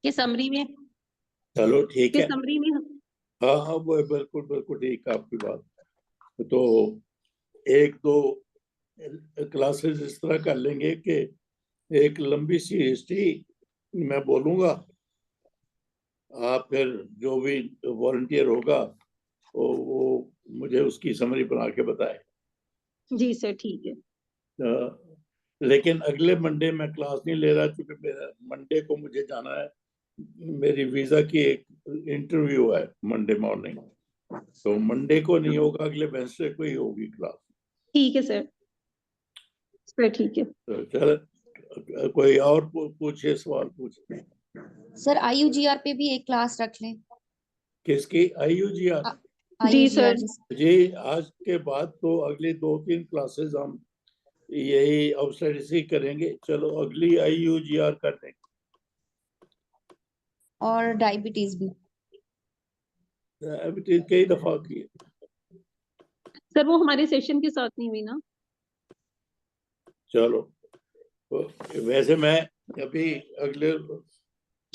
के समरी में चलो ठीक के है। समरी में हाँ हाँ, वो बिल्कुल बिल्कुल ठीक है आपकी बात। तो एक दो क्लासेस इस तरह कर लेंगे कि एक लंबी सी हिस्ट्री मैं बोलूंगा, आप फिर जो भी वॉलंटियर होगा वो मुझे उसकी समरी बना के बताए। जी सर ठीक है। लेकिन अगले मंडे मैं क्लास नहीं ले रहा, क्योंकि मेरा मंडे को मुझे जाना है, मेरी वीजा की एक इंटरव्यू है मंडे मॉर्निंग। तो मंडे को नहीं होगा, अगले वेडनेसडे को ही होगी क्लास। ठीक है सर। सर ठीक है। तो चल, कोई और पूछे, सवाल पूछे। सर IUGR पे भी एक क्लास रख लें। किसकी? IUGR? जी IUGR सर। जी, आज के बाद तो अगली 2-3 क्लासेस हम यही ऑब्स्टेटिक्स करेंगे। चलो अगली IUGR कर देंगे। और डायबिटीज भी। डायबिटीज कई दफा की है। सर वो हमारे सेशन के साथ नहीं हुई ना। चलो, तो वैसे मैं अभी अगले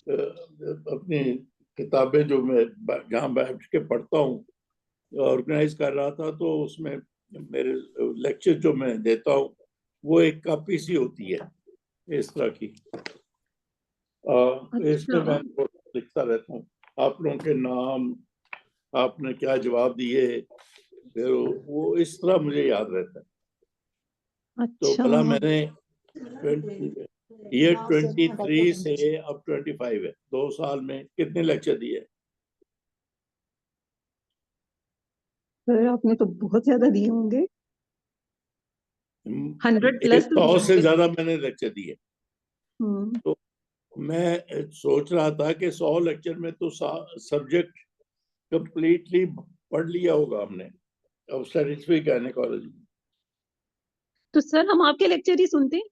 अपनी किताबें जो मैं जहाँ बैठ के पढ़ता हूँ ऑर्गेनाइज कर रहा था, तो उसमें मेरे लेक्चर जो मैं देता हूँ वो एक कॉपी सी होती है इस तरह की। इसमें मैं लिखता रहता हूँ आप लोगों के नाम, आपने क्या जवाब दिए, फिर वो इस तरह मुझे याद रहता है। तो अच्छा। भला मैंने ये 23 से अब 25 है, 2 साल में कितने लेक्चर दिए? सर आपने तो बहुत ज्यादा दिए होंगे। 100+ तो 100 दिए से होंगे। ज्यादा मैंने लेक्चर दिए। तो मैं सोच रहा था कि 100 लेक्चर में तो सब्जेक्ट कंप्लीटली पढ़ लिया होगा हमने ऑब्स्टेटिक्स भी गायनेकोलॉजी। तो सर हम आपके लेक्चर ही सुनते हैं।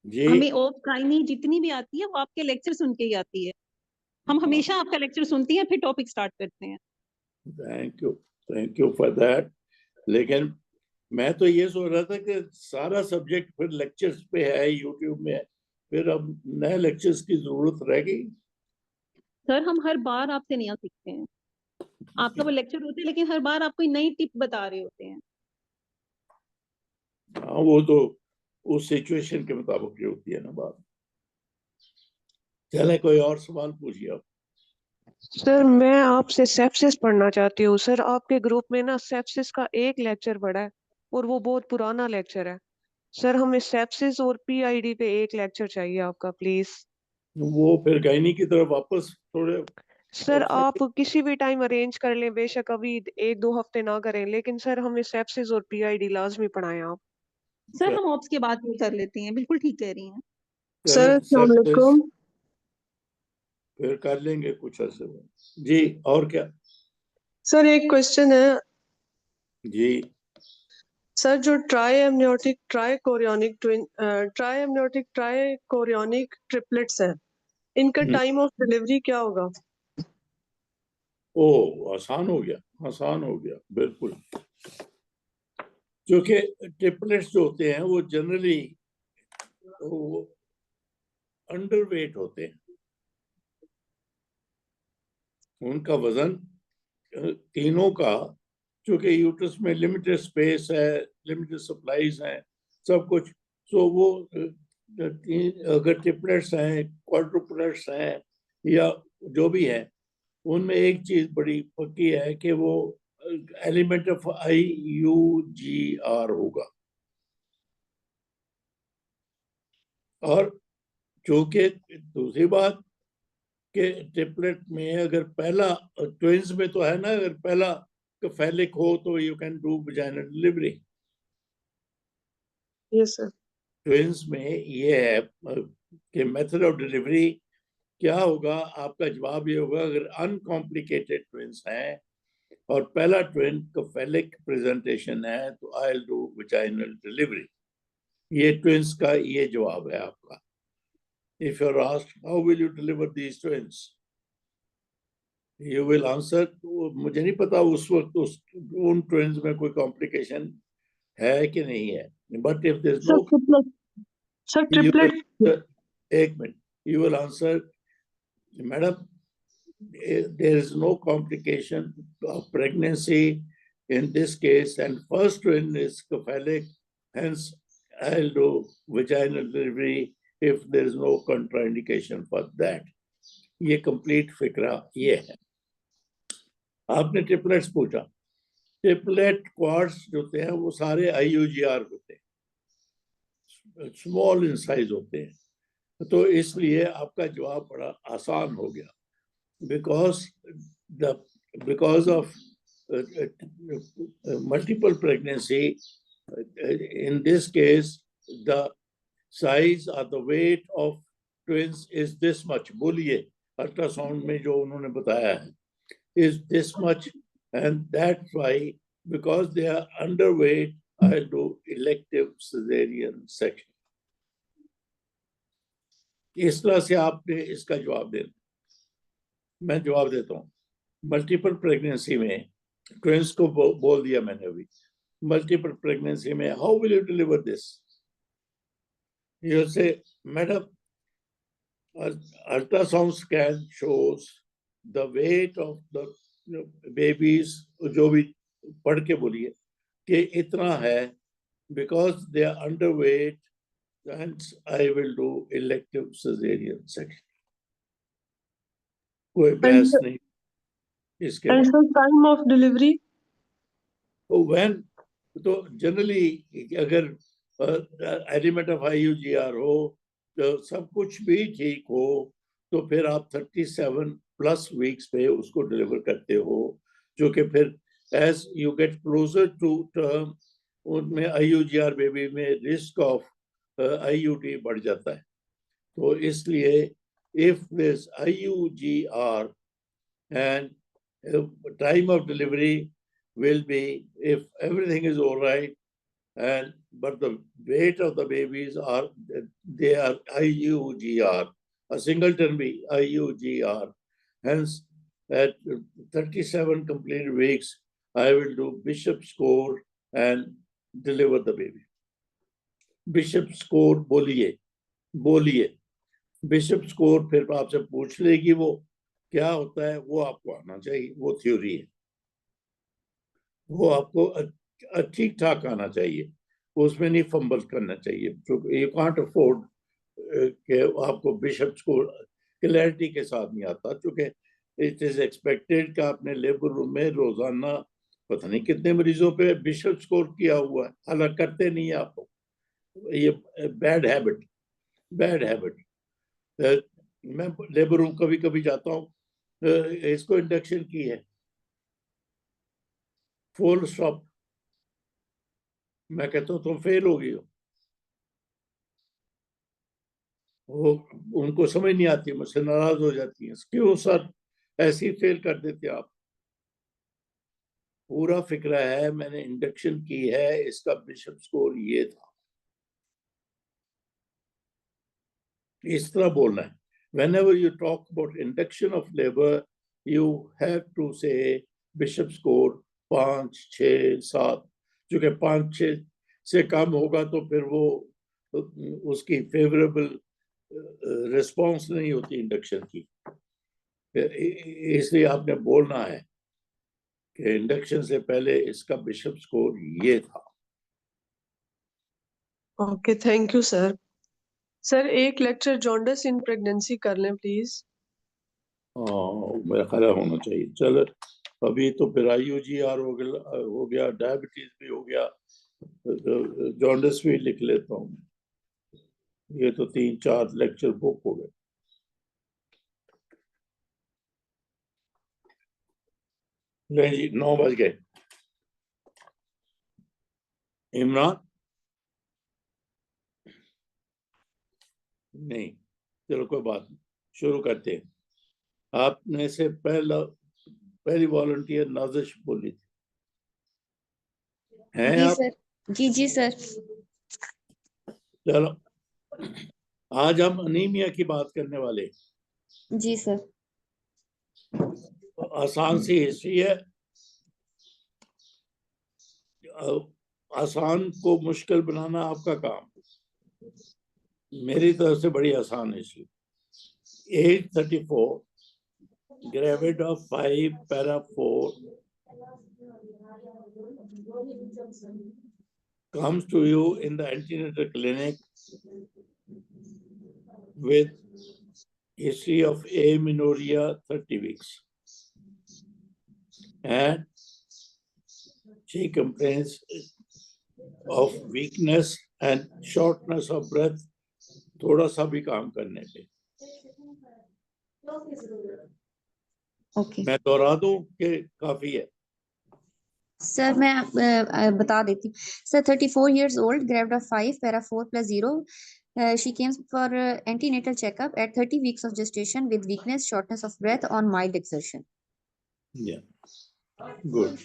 जी, हमें ओप गायनी जितनी भी आती है वो आपके लेक्चर सुन के ही आती है। हम हमेशा आपका लेक्चर सुनते हैं फिर टॉपिक स्टार्ट करते हैं। Thank you for that. लेकिन मैं तो ये सोच रहा था कि सारा सब्जेक्ट फिर लेक्चर्स पे है, यूट्यूब में है, फिर अब नए लेक्चर्स की जरूरत रह गई। सर हम हर बार आपसे नया सीखते हैं। आपका वो लेक्चर होते हैं लेकिन हर बार आप कोई नई टिप बता रहे होते हैं। हाँ, वो तो उस सिचुएशन के मुताबिक जो होती है ना बात। चले, कोई और सवाल पूछिए आप। सर मैं आपसे सेप्सिस पढ़ना चाहती हूँ। सर आपके ग्रुप में ना सेप्सिस का एक लेक्चर पड़ा है और वो बहुत पुराना लेक्चर है। सर हमें सेप्सिस और PID पे एक लेक्चर चाहिए आपका प्लीज। वो फिर गायनी की तरफ वापस थोड़े सर आप किसी भी टाइम अरेंज कर लें, बेशक अभी 1-2 हफ्ते ना करें, लेकिन सर हमें सेप्सिस और PID लाजमी पढ़ाएं आप। सर हम ऑप्स के बाद भी कर लेते हैं, बिल्कुल ठीक कह रही हैं। सर अस्सलाम वालेकुम। फिर कर लेंगे कुछ अर्से में। जी, और क्या? सर एक क्वेश्चन है। जी, सर जो ट्राई एमनियोटिक ट्रिपलेट्स हैं, इनका टाइम ऑफ डिलीवरी क्या होगा? ओ आसान हो गया, आसान हो गया बिल्कुल। क्योंकि ट्रिपलेट्स जो होते हैं वो जनरली वो अंडरवेट होते हैं, उनका वजन तीनों का, क्योंकि यूट्रस में लिमिटेड स्पेस है, लिमिटेड सप्लाईज हैं, सब कुछ। सो वो अगर ट्रिपलेट्स हैं, क्वाड्रुपलेट्स हैं, या जो भी है, उनमें एक चीज बड़ी पक्की है कि वो एलिमेंट ऑफ IUGR होगा। और चूंकि दूसरी बात कि ट्रिपलेट में अगर पहला, ट्विंस में तो है ना, अगर पहला फैलिक हो तो you can do vaginal delivery. Yes sir. Twins में ये है कि मेथड ऑफ डिलीवरी क्या होगा, आपका जवाब ये होगा अगर अनकॉम्प्लिकेटेड ट्विंस हैं और पहला ट्विन कफेलिक प्रेजेंटेशन है तो I will do vaginal delivery. ये ट्विंस का ये जवाब है आपका। If you are asked how will you deliver these twins, you will answer, मुझे नहीं पता उस वक्त उन ट्विंस में कोई कॉम्प्लिकेशन है कि नहीं है, but if there is no, sir triplet एक मिनट, you will answer Madam, there is no complication of pregnancy in this case, and first twin is cephalic, hence I'll do vaginal delivery if there is no contraindication for that. ये complete फिक्रा ये है. आपने triplets पूछा. Triplet quartz जो होते हैं वो सारे IUGR होते हैं, स्मॉल इन साइज होते हैं, तो इसलिए आपका जवाब बड़ा आसान हो गया. Because of multiple pregnancy, in this case, the size or the weight of twins is this much. बोलिए, अल्ट्रासाउंड में जो उन्होंने बताया है, is this much, and that's why, because they are underweight, I do elective cesarean section. इस तरह से आपने इसका जवाब देना. मैं जवाब देता हूँ. मल्टीपल प्रेगनेंसी में ट्विंस को बोल दिया मैंने अभी. मल्टीपल प्रेगनेंसी में how will you deliver this? You say madam, ultrasound scan shows the weight of the babies, जो भी पढ़ के बोलिए कि इतना है, because they are underweight, hence I will do elective cesarean section. कोई बहस नहीं इसके And बाद. sir, time of delivery? When, तो जनरली अगर एलिमेंट ऑफ IUGR हो, तो सब कुछ भी ठीक हो, तो फिर आप 37+ वीक्स पे उसको डिलीवर करते हो, जो कि फिर as you get closer to term, उनमें IUGR बेबी में रिस्क ऑफ IUD बढ़ जाता है. तो इसलिए if this IUGR and time of delivery will be, if everything is all right, and but the weight of the babies are, they are IUGR, a singleton be IUGR. Hence, at 37 complete weeks, I will do Bishop score and deliver the baby. Bishop score बोलिए. Bishop score फिर आपसे पूछ लेगी वो क्या होता है, वो आपको आना चाहिए. वो थ्योरी है, वो आपको ठीक ठाक आना चाहिए, उसमें नहीं फंबल करना चाहिए. यू कांट अफोर्ड कि आपको बिशप स्कोर क्लैरिटी के साथ नहीं आता, क्योंकि इट इज एक्सपेक्टेड कि आपने लेबर रूम में रोजाना पता नहीं कितने मरीजों पे बिशप स्कोर किया हुआ है, हालांकि करते नहीं है आप. ये बैड हैबिट. मैं लेबर रूम कभी कभी जाता हूँ, इसको इंडक्शन की है, फुल स्टॉप. मैं कहता हूँ तुम फेल हो गई हो. वो उनको समझ नहीं आती, मुझसे नाराज हो जाती है. क्यों सर ऐसे ही फेल कर देते आप? पूरा फिक्रा है, मैंने इंडक्शन की है, इसका बिशप स्कोर ये था. इस तरह बोलना है. Whenever you talk about induction of labor, you have to say bishop score 5, 6, 7. क्योंकि 5, 6 से कम होगा तो फिर वो उसकी फेवरेबल रिस्पॉन्स नहीं होती इंडक्शन की. इसलिए आपने बोलना है कि इंडक्शन से पहले इसका बिशप स्कोर ये था. Okay, thank you sir. Sir एक लेक्चर जॉन्डिस इन प्रेगनेंसी कर लें प्लीज. मेरा ख्याल होना चाहिए. चलो अभी तो फिर IUGR हो गया, डायबिटीज भी हो गया, जॉन्डिस भी लिख लेता हूँ. ये तो 3-4 लेक्चर बुक हो गए. नहीं जी, 9 बज गए. इमरान नहीं, चलो कोई बात नहीं, शुरू करते हैं. आपने से पहली वॉलंटियर नाजिश बोली थी, हैं जी आप? सर. जी सर. चलो आज हम अनीमिया की बात करने वाले. जी सर. आसान सी हिस्ट्री है. आसान को मुश्किल बनाना आपका काम. मेरी तरफ से बड़ी आसान history. 834 gravid of 5 para 4 comes to you in the antenatal clinic with history of amenorrhea 30 weeks, and she complains of weakness and shortness of breath, थोड़ा सा भी काम करने पे। ओके मैं दोहरा दूं कि काफी है? सर मैं बता देती हूँ sir 34 years old gravid of 5 para 4 plus 0 she came for antenatal checkup at 30 weeks of gestation with weakness shortness of breath on mild exertion. Yeah, good.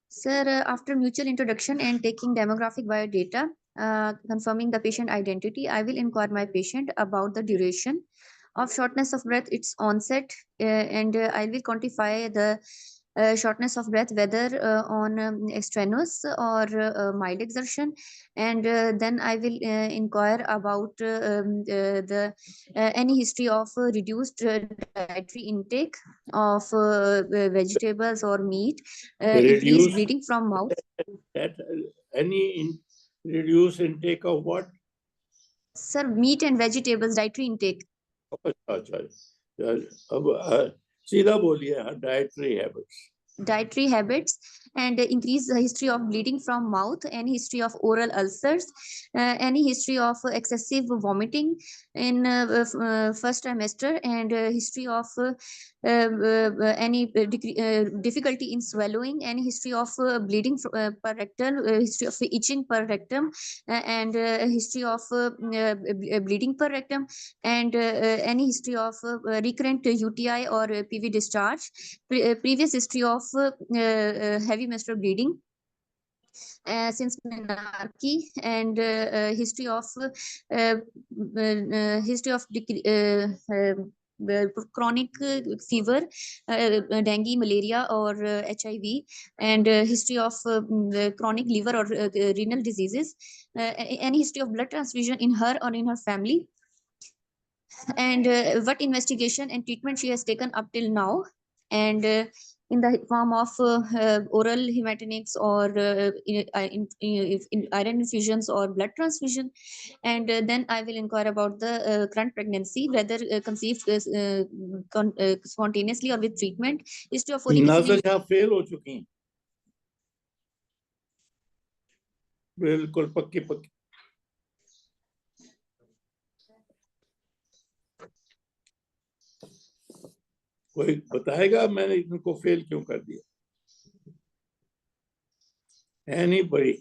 Sir, after mutual introduction and taking demographic biodata, confirming the patient identity, I will inquire my patient about the duration of shortness of breath, its onset, and I will quantify the shortness of breath, whether on strenuous or mild exertion, and then I will inquire about the any history of reduced dietary intake of vegetables or meat, increased Reduce bleeding from mouth. that reduce intake of what? Sir, meat and vegetables dietary intake. अच्छा, अब सीधा बोलिए, dietary habits. Dietary habits and increase the history of bleeding from mouth, any history of oral ulcers, any history of excessive vomiting in first trimester, and history of any difficulty in swallowing, any history of bleeding per rectum, history of itching per rectum, and history of bleeding per rectum, and any history of recurrent UTI or PV discharge, previous history of heavy menstrual bleeding since menarche, and history of chronic fever, dengue, malaria, or HIV, and history of chronic liver or renal diseases, any history of blood transfusion in her or in her family, and what investigation and treatment she has taken up till now, and in the form of oral hematinics or in iron infusions or blood transfusion, and then I will inquire about the current pregnancy, whether conceived spontaneously or with treatment, history of folic acid. नाज़र आप fail हो चुकी हैं, बिल्कुल पक्की पक्की। कोई बताएगा मैंने इनको फेल क्यों कर दिया? Anybody?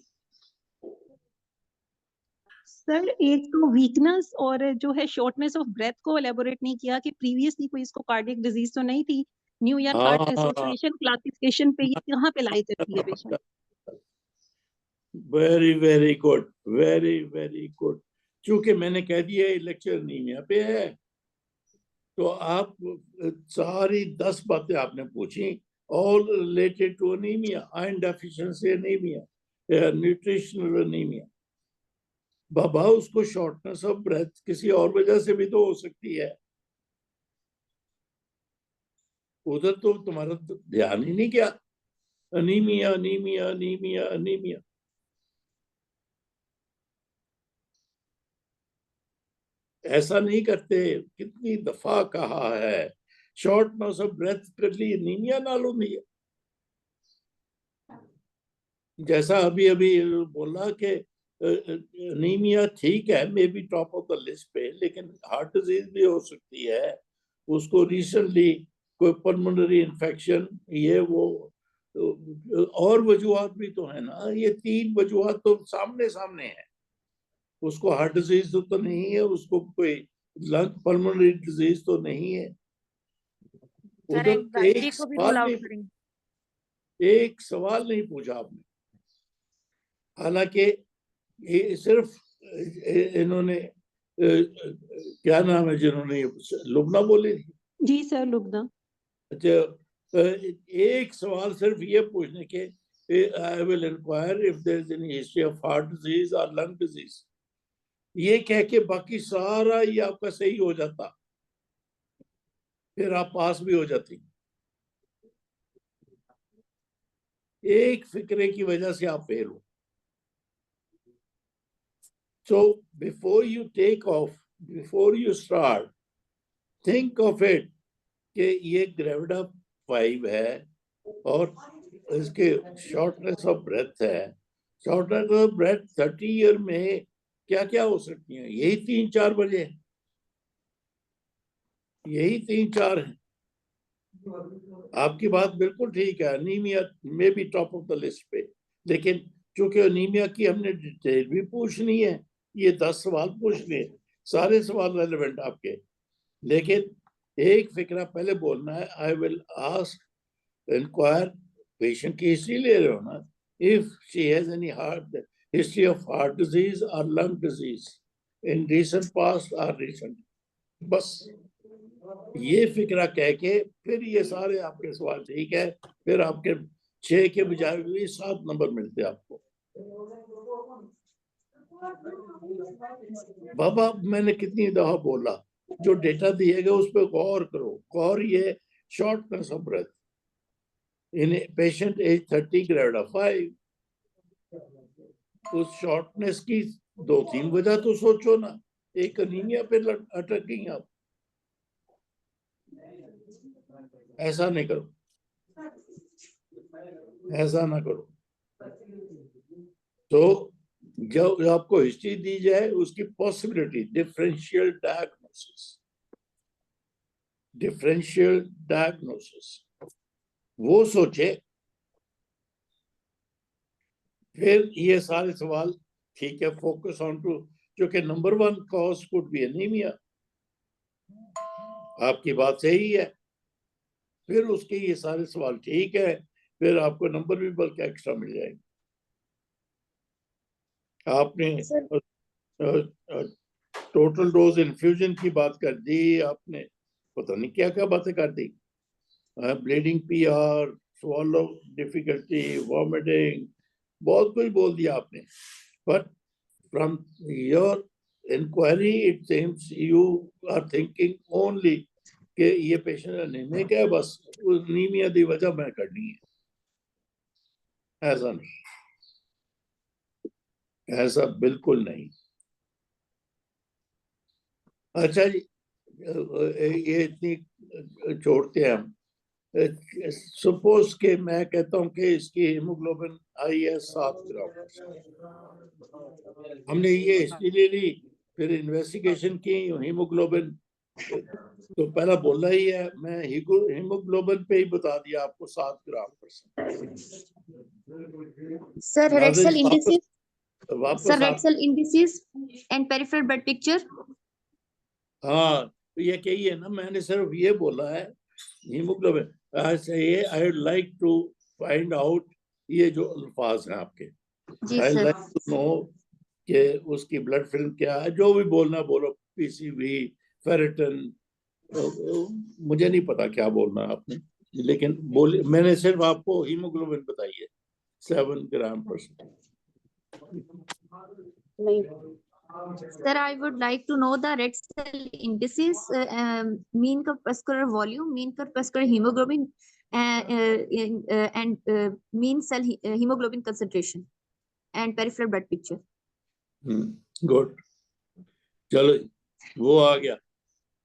सर एक तो वीकनेस और जो है शॉर्टनेस ऑफ ब्रेथ को एलेबोरेट नहीं किया कि प्रीवियसली कोई इसको कार्डियक डिजीज तो नहीं थी, न्यूयॉर्क हार्ट एसोसिएशन क्लासिफिकेशन पे ये कहाँ पे लाई करती है patient? Very very good, very very good. चूंकि मैंने कह दिया ये लेक्चर अनीमिया पे है, तो आप सारी 10 बातें आपने पूछी, all related to anemia, iron deficiency anemia, nutritional anemia। बाबा उसको शॉर्टनेस ऑफ ब्रेथ किसी और वजह से भी तो हो सकती है, उधर तो तुम्हारा ध्यान ही नहीं गया। Anaemia anaemia anaemia anaemia. ऐसा नहीं करते, कितनी दफा कहा है, शॉर्टनेस ऑफ ब्रेथ कर ली अनीमिया नाल होंदी है। जैसा अभी अभी बोला कि अनीमिया ठीक है, may be top of the list पे, लेकिन हार्ट डिजीज भी हो सकती है, उसको रिसेंटली कोई पल्मोनरी इन्फेक्शन, ये वो और वजूहात भी तो है ना, ये 3 वजूहात तो सामने सामने है। उसको हार्ट डिजीज तो नहीं है, उसको कोई लंग पल्मोनरी डिजीज तो नहीं है, उधर एक सवाल नहीं पूछा आपने। हालांकि ये सिर्फ इन्होंने क्या नाम है जिन्होंने लुबना बोली थी? जी सर, लुबना। अच्छा, एक सवाल सिर्फ ये पूछने के, I will inquire if there is any history of heart disease और लंग डिजीज, ये कह के बाकी सारा ये आपका सही हो जाता। फिर आप पास भी हो जाती। एक फिक्रे की वजह से आप फेल हो। So before you take off, before you start, think of it कि ये ग्रेविडा 5 है और इसके शॉर्टनेस ऑफ ब्रेथ है। शॉर्टनेस ऑफ ब्रेथ 30 ईयर में क्या क्या हो सकती है? यही 3-4 वजह, यही 3-4 है। आपकी बात बिल्कुल ठीक है, अनीमिया में भी टॉप ऑफ द लिस्ट पे, लेकिन चूंकि अनीमिया की हमने डिटेल भी पूछनी है, ये 10 सवाल पूछने हैं, सारे सवाल रेलेवेंट आपके, लेकिन एक फिक्रा पहले बोलना है, I will ask inquire, patient की हिस्ट्री ले रहे हो ना, if she has any heart history of heart disease और lung disease in recent past और रिसेंट, बस ये फिक्रा कह के फिर ये सारे आपके सवाल ठीक है, फिर आपके 6 के बजाय भी 7 नंबर मिलते आपको। बाबा मैंने कितनी दफा बोला, जो डेटा दिए गए उस पर गौर करो। गौर ये shortness of breath in patient age 30 gravida 5, उस शॉर्टनेस की 2-3 वजह तो सोचो ना, एक अनीमिया पे अटक गई आप। ऐसा नहीं करो, ऐसा ना करो। तो जब आपको हिस्ट्री दी जाए उसकी पॉसिबिलिटी, डिफरेंशियल डायग्नोसिस वो सोचे, फिर ये सारे सवाल ठीक है, फोकस ऑन टू, क्योंकि number 1 cause could be anaemia, आपकी बात सही है, फिर उसके ये सारे सवाल ठीक है, फिर आपको नंबर भी बल्कि एक्स्ट्रा मिल जाएंगे। आपने टोटल डोज इन्फ्यूजन की बात कर दी, आपने पता नहीं क्या क्या बातें कर दी, bleeding PR, swallow difficulty, vomiting, बहुत कुछ बोल दिया आपने, but from your inquiry it seems you are thinking only कि ये पेशेंट एनीमिक है, बस एनीमिया की वजह मैं करनी है। ऐसा नहीं, ऐसा बिल्कुल नहीं। अच्छा जी, ये इतनी छोड़ते हैं हम। सपोज के मैं कहता हूँ कि इसकी हीमोग्लोबिन आई है 7 ग्राम, हमने ये हिस्ट्री ले ली, फिर इन्वेस्टिगेशन की, हीमोग्लोबिन तो पहला बोला ही है, मैं हीमोग्लोबिन पे ही बता दिया आपको 7 ग्राम %। Sir, red cell indices. वापस Sir, red cell indices and peripheral blood picture. हाँ, तो ये कही है ना, मैंने सिर्फ ये बोला है haemoglobin, I would like to find out, ये जो अल्फाज हैं आपके, आई लाइक टू नो कि उसकी ब्लड फिल्म क्या है, जो भी बोलना बोलो, पीसीवी, फेरेटिन, मुझे नहीं पता क्या बोलना आपने, लेकिन बोले, मैंने सिर्फ आपको हीमोग्लोबिन बताई है 7 ग्राम %। Sir, I would like to know the red cell indices, mean corpuscular volume, mean corpuscular hemoglobin, and mean cell hemoglobin concentration, and peripheral blood picture. Good, चलो वो आ गया।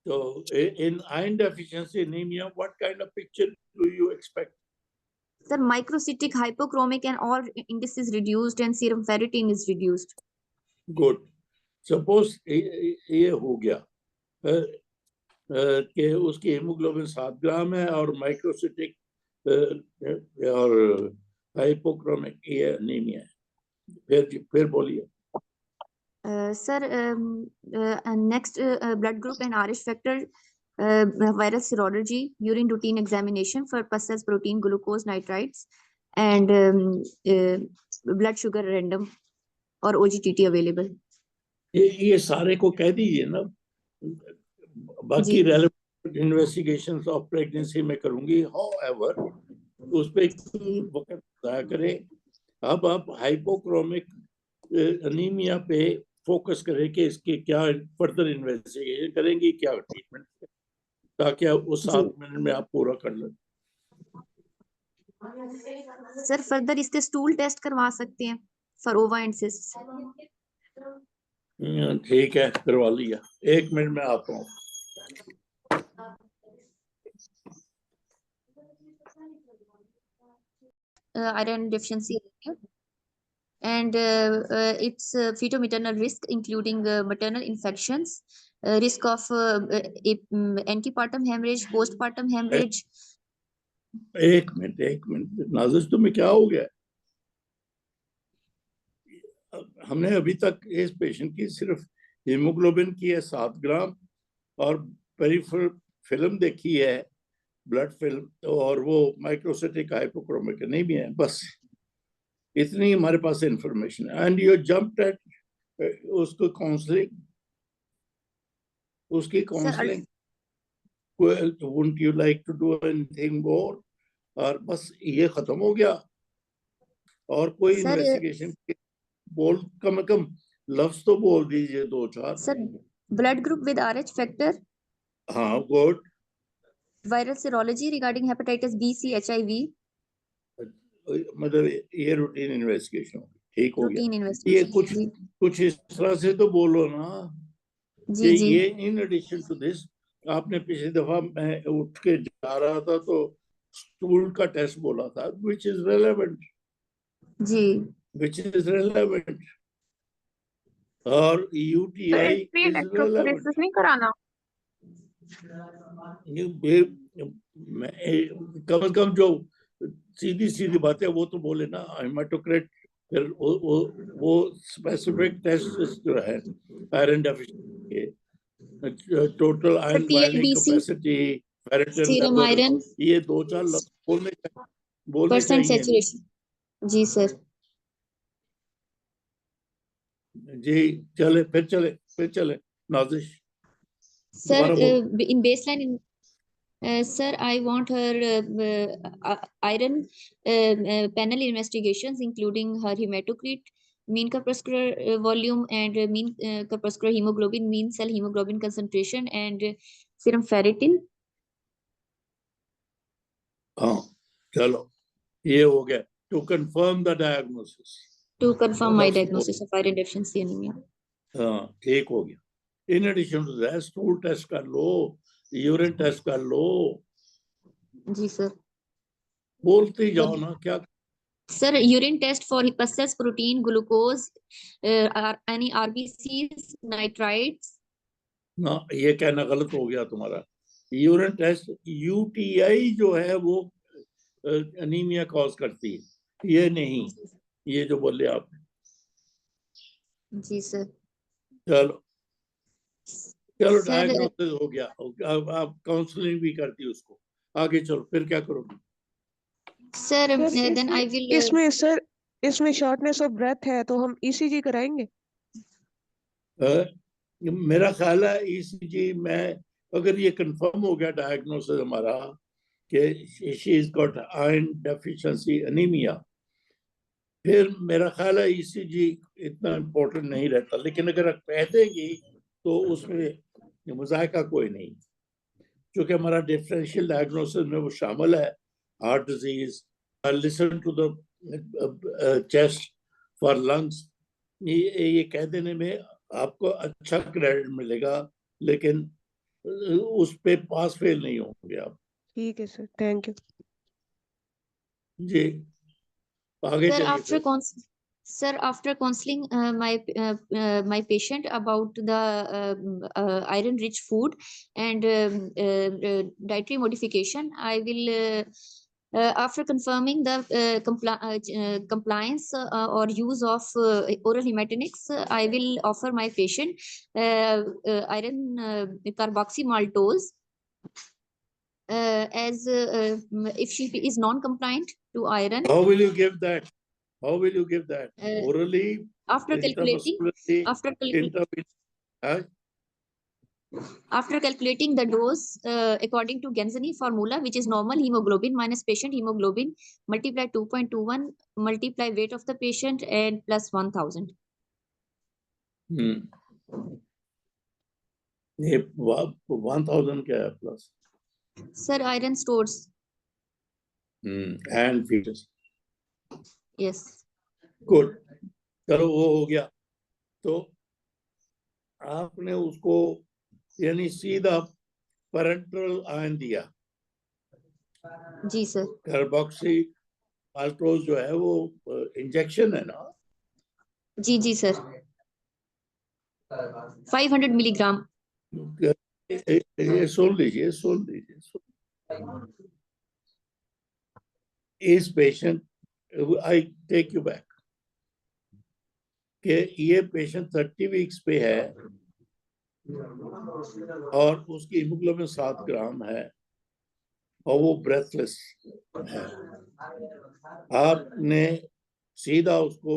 तो in iron deficiency anemia, what kind of picture do you expect? Sir, microcytic, hypochromic, and all indices reduced, and serum ferritin is reduced. Good. Suppose ये हो गया कि उसकी haemoglobin 7 ग्राम है और माइक्रोसिटिक और हाइपोक्रोमिक ये अनीमिया है, फिर बोलिए। Sir, next blood group and RH factor, viral serology, urine routine examination for pus cells, protein, glucose, nitrites, and blood sugar random or OGTT available. ये सारे को कह दीजिए ना, बाकी रेलेवेंट इन्वेस्टिगेशंस ऑफ प्रेगनेंसी में करूंगी, हाउएवर उस पे वक्त ज़ाया करें। अब आप हाइपोक्रोमिक अनीमिया पे फोकस करें कि इसके क्या फर्दर इन्वेस्टिगेशन करेंगी, क्या ट्रीटमेंट। ताकि आप वो जी 7 मिनट में आप पूरा कर लें। सर, फर्दर इसके स्टूल टेस्ट करवा सकते हैं फॉर ओवा एंड सिस्ट। ठीक है, करवा लिया। 1 मिनट में आता हूँ। Iron deficiency and its fetal-maternal risk, including maternal infections, risk of antepartum hemorrhage, postpartum hemorrhage. एक मिनट नाजिश, तुम्हें क्या हो गया? हमने अभी तक इस पेशेंट की सिर्फ हीमोग्लोबिन की है 7 ग्राम और पेरिफेरल फिल्म देखी है, ब्लड फिल्म, और वो माइक्रोसाइटिक हाइपोक्रोमिक नहीं भी है, बस इतनी हमारे पास इंफॉर्मेशन है। एंड यू जंप्ड एट उसको काउंसलिंग, उसकी counselling, wouldn't you like to do anything more? और बस ये खत्म हो गया? और कोई इन्वेस्टिगेशन बोल, कम से कम लफ्ज तो बोल दीजिए 2-4। Sir, blood group with RH factor, हाँ good. Viral serology regarding hepatitis B, C, HIV, मतलब ये रूटीन इन्वेस्टिगेशन होगी, ठीक हो गया। रूटीन ये इन्वेस्टिगेशन। कुछ इस तरह से तो बोलो ना जी कि जी ये इन एडिशन टू दिस, आपने पिछली दफा मैं उठ के जा रहा था तो स्टूल का टेस्ट बोला था, विच इज रेलेवेंट, जी। विच इज रेलेवेंट, और UTI इज रेलेवेंट। नहीं कराना। कम से कम जो सीधी सीधी बातें वो तो बोले ना, हेमाटोक्रिट, फिर वो स्पेसिफिक टेस्ट जो है आयरन डेफिशिएंसी के, total iron binding capacity, ferritin serum level, iron, ये 2-4 लफ्ज बोलने परसेंट चाहिए। सैचुरेशन। जी सर। जी फिर चले नाजिश, सर, दोबारा बोलो। in baseline, sir, I want her iron panel investigations, including her hematocrit, mean corpuscular volume, and mean corpuscular hemoglobin, mean cell hemoglobin concentration, and serum ferritin. हाँ चलो, ये हो गया। To confirm the diagnosis, To confirm my diagnosis of iron deficiency anemia. हाँ ठीक हो गया। In addition to that stool test कर लो, यूरिन टेस्ट कर लो, जी सर। बोलते जाओ ना क्या। Sir, urine test for hepatitis, protein, glucose, any RBCs, nitrites. ना, ये कहना गलत हो गया तुम्हारा। यूरिन टेस्ट, UTI जो है वो अनीमिया कॉज करती है, ये नहीं, ये जो बोले आप। जी सर। चलो सर, डायग्नोसिस हो गया, अब आप काउंसलिंग भी करती उसको, आगे चलो फिर क्या करोगे? Sir, then I will. इसमें शॉर्टनेस ऑफ ब्रेथ है तो हम ECG कराएंगे। मेरा ख्याल है ECG में अगर ये कंफर्म हो गया डायग्नोसिस हमारा कि she is got iron deficiency anaemia, फिर मेरा ख्याल है ECG इतना इम्पोर्टेंट नहीं रहता। लेकिन अगर आप कह देंगी तो उसमें मजायका कोई नहीं, क्योंकि हमारा डिफरेंशियल डायग्नोसिस में वो शामिल है heart disease, listen to the chest for lungs, ये कह देने में आपको अच्छा क्रेडिट मिलेगा, लेकिन उस पे पास फेल नहीं होंगे आप। ठीक है सर, थैंक यू। जी आगे चलिए। Sir, after counseling my patient about the iron rich food and dietary modification, I will after confirming the compliance or use of oral hematinics, I will offer my patient iron carboxymaltose, as if she is non-compliant to iron. How will you give that? Orally, After calculating the dose according to Genzani formula, which is normal hemoglobin minus patient hemoglobin multiply 2.21 multiply weight of the patient and plus 1000. ये 1000 क्या है plus? Sir, iron stores. and fetus. Yes. Good, चलो वो हो गया। तो आपने उसको यानी सीधा पैरेंटल आयन दिया, जी सर। कार्बोक्सी माल्टोज जो है वो इंजेक्शन है ना? जी जी सर। 500 मिलीग्राम। ये सुन लीजिए, सुन लीजिए। इस patient, I take you back, कि ये पेशेंट 30 वीक्स पे है और उसकी हीमोग्लोबिन 7 ग्राम है और वो ब्रेथलेस है। आपने सीधा उसको,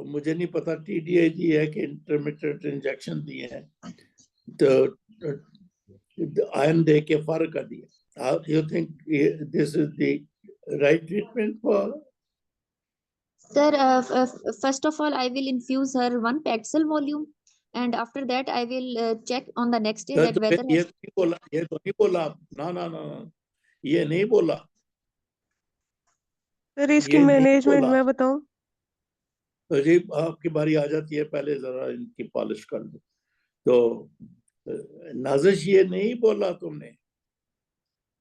मुझे नहीं पता TDAG है कि इंटरमिटेंट इंजेक्शन दिए हैं, तो आयन दे के फर्क कर दिया। You think this is the right treatment for? Sir, first of all, I will infuse her 1 Paxil volume, and after that, I will check on the next day that whether ये तो नहीं बोला, ये तो नहीं बोला, ना ना ना, ये नहीं बोला। सर इसकी ये नहीं मैनेजमेंट बोला। मैं बताऊं? तो जी आपकी बारी आ जाती है, पहले जरा इनकी पॉलिश कर दो। तो नाजिश ये नहीं बोला तुमने,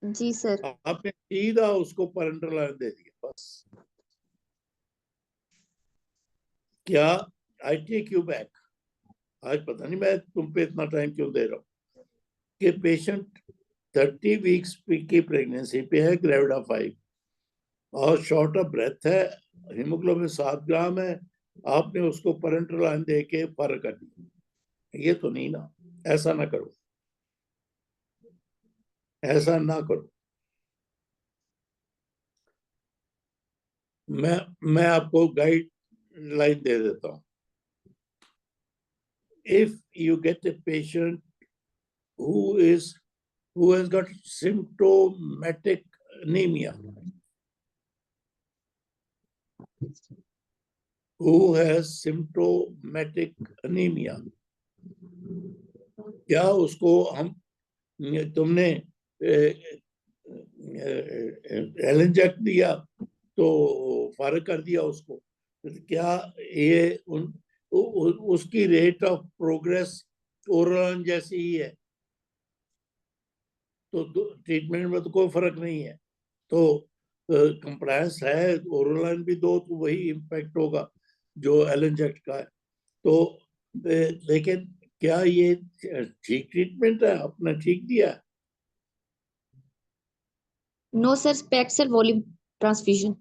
जी सर। आपने सीधा उसको पैरेंटल आयन दे दिया बस। क्या आई टेक यू बैक, आज पता नहीं मैं तुम पे इतना टाइम क्यों दे रहा हूँ, कि पेशेंट 30 वीक्स की प्रेगनेंसी पे है, ग्रेविडा 5 और शॉर्ट ऑफ ब्रेथ है, हीमोग्लोबिन 7 ग्राम है, आपने उसको पैरेंटल आयन दे के फर्क कर दिया। ये तो नहीं ना, ऐसा ना करो, ऐसा ना करो। मैं आपको गाइडलाइन दे देता हूँ। If you get a patient who has got symptomatic anemia, who has symptomatic anemia, क्या उसको हम, तुमने एलेंजेक दिया तो फर्क कर दिया उसको, क्या ये उसकी रेट ऑफ प्रोग्रेस ओरल जैसी ही है? तो ट्रीटमेंट में तो कोई फर्क नहीं है। तो कंप्लायंस है, ओरल भी दो तो वही इम्पैक्ट होगा जो एलेंजेक्ट का है। तो लेकिन क्या ये ठीक ट्रीटमेंट है? आपने ठीक दिया है? No sir, Paxil volume transfusion.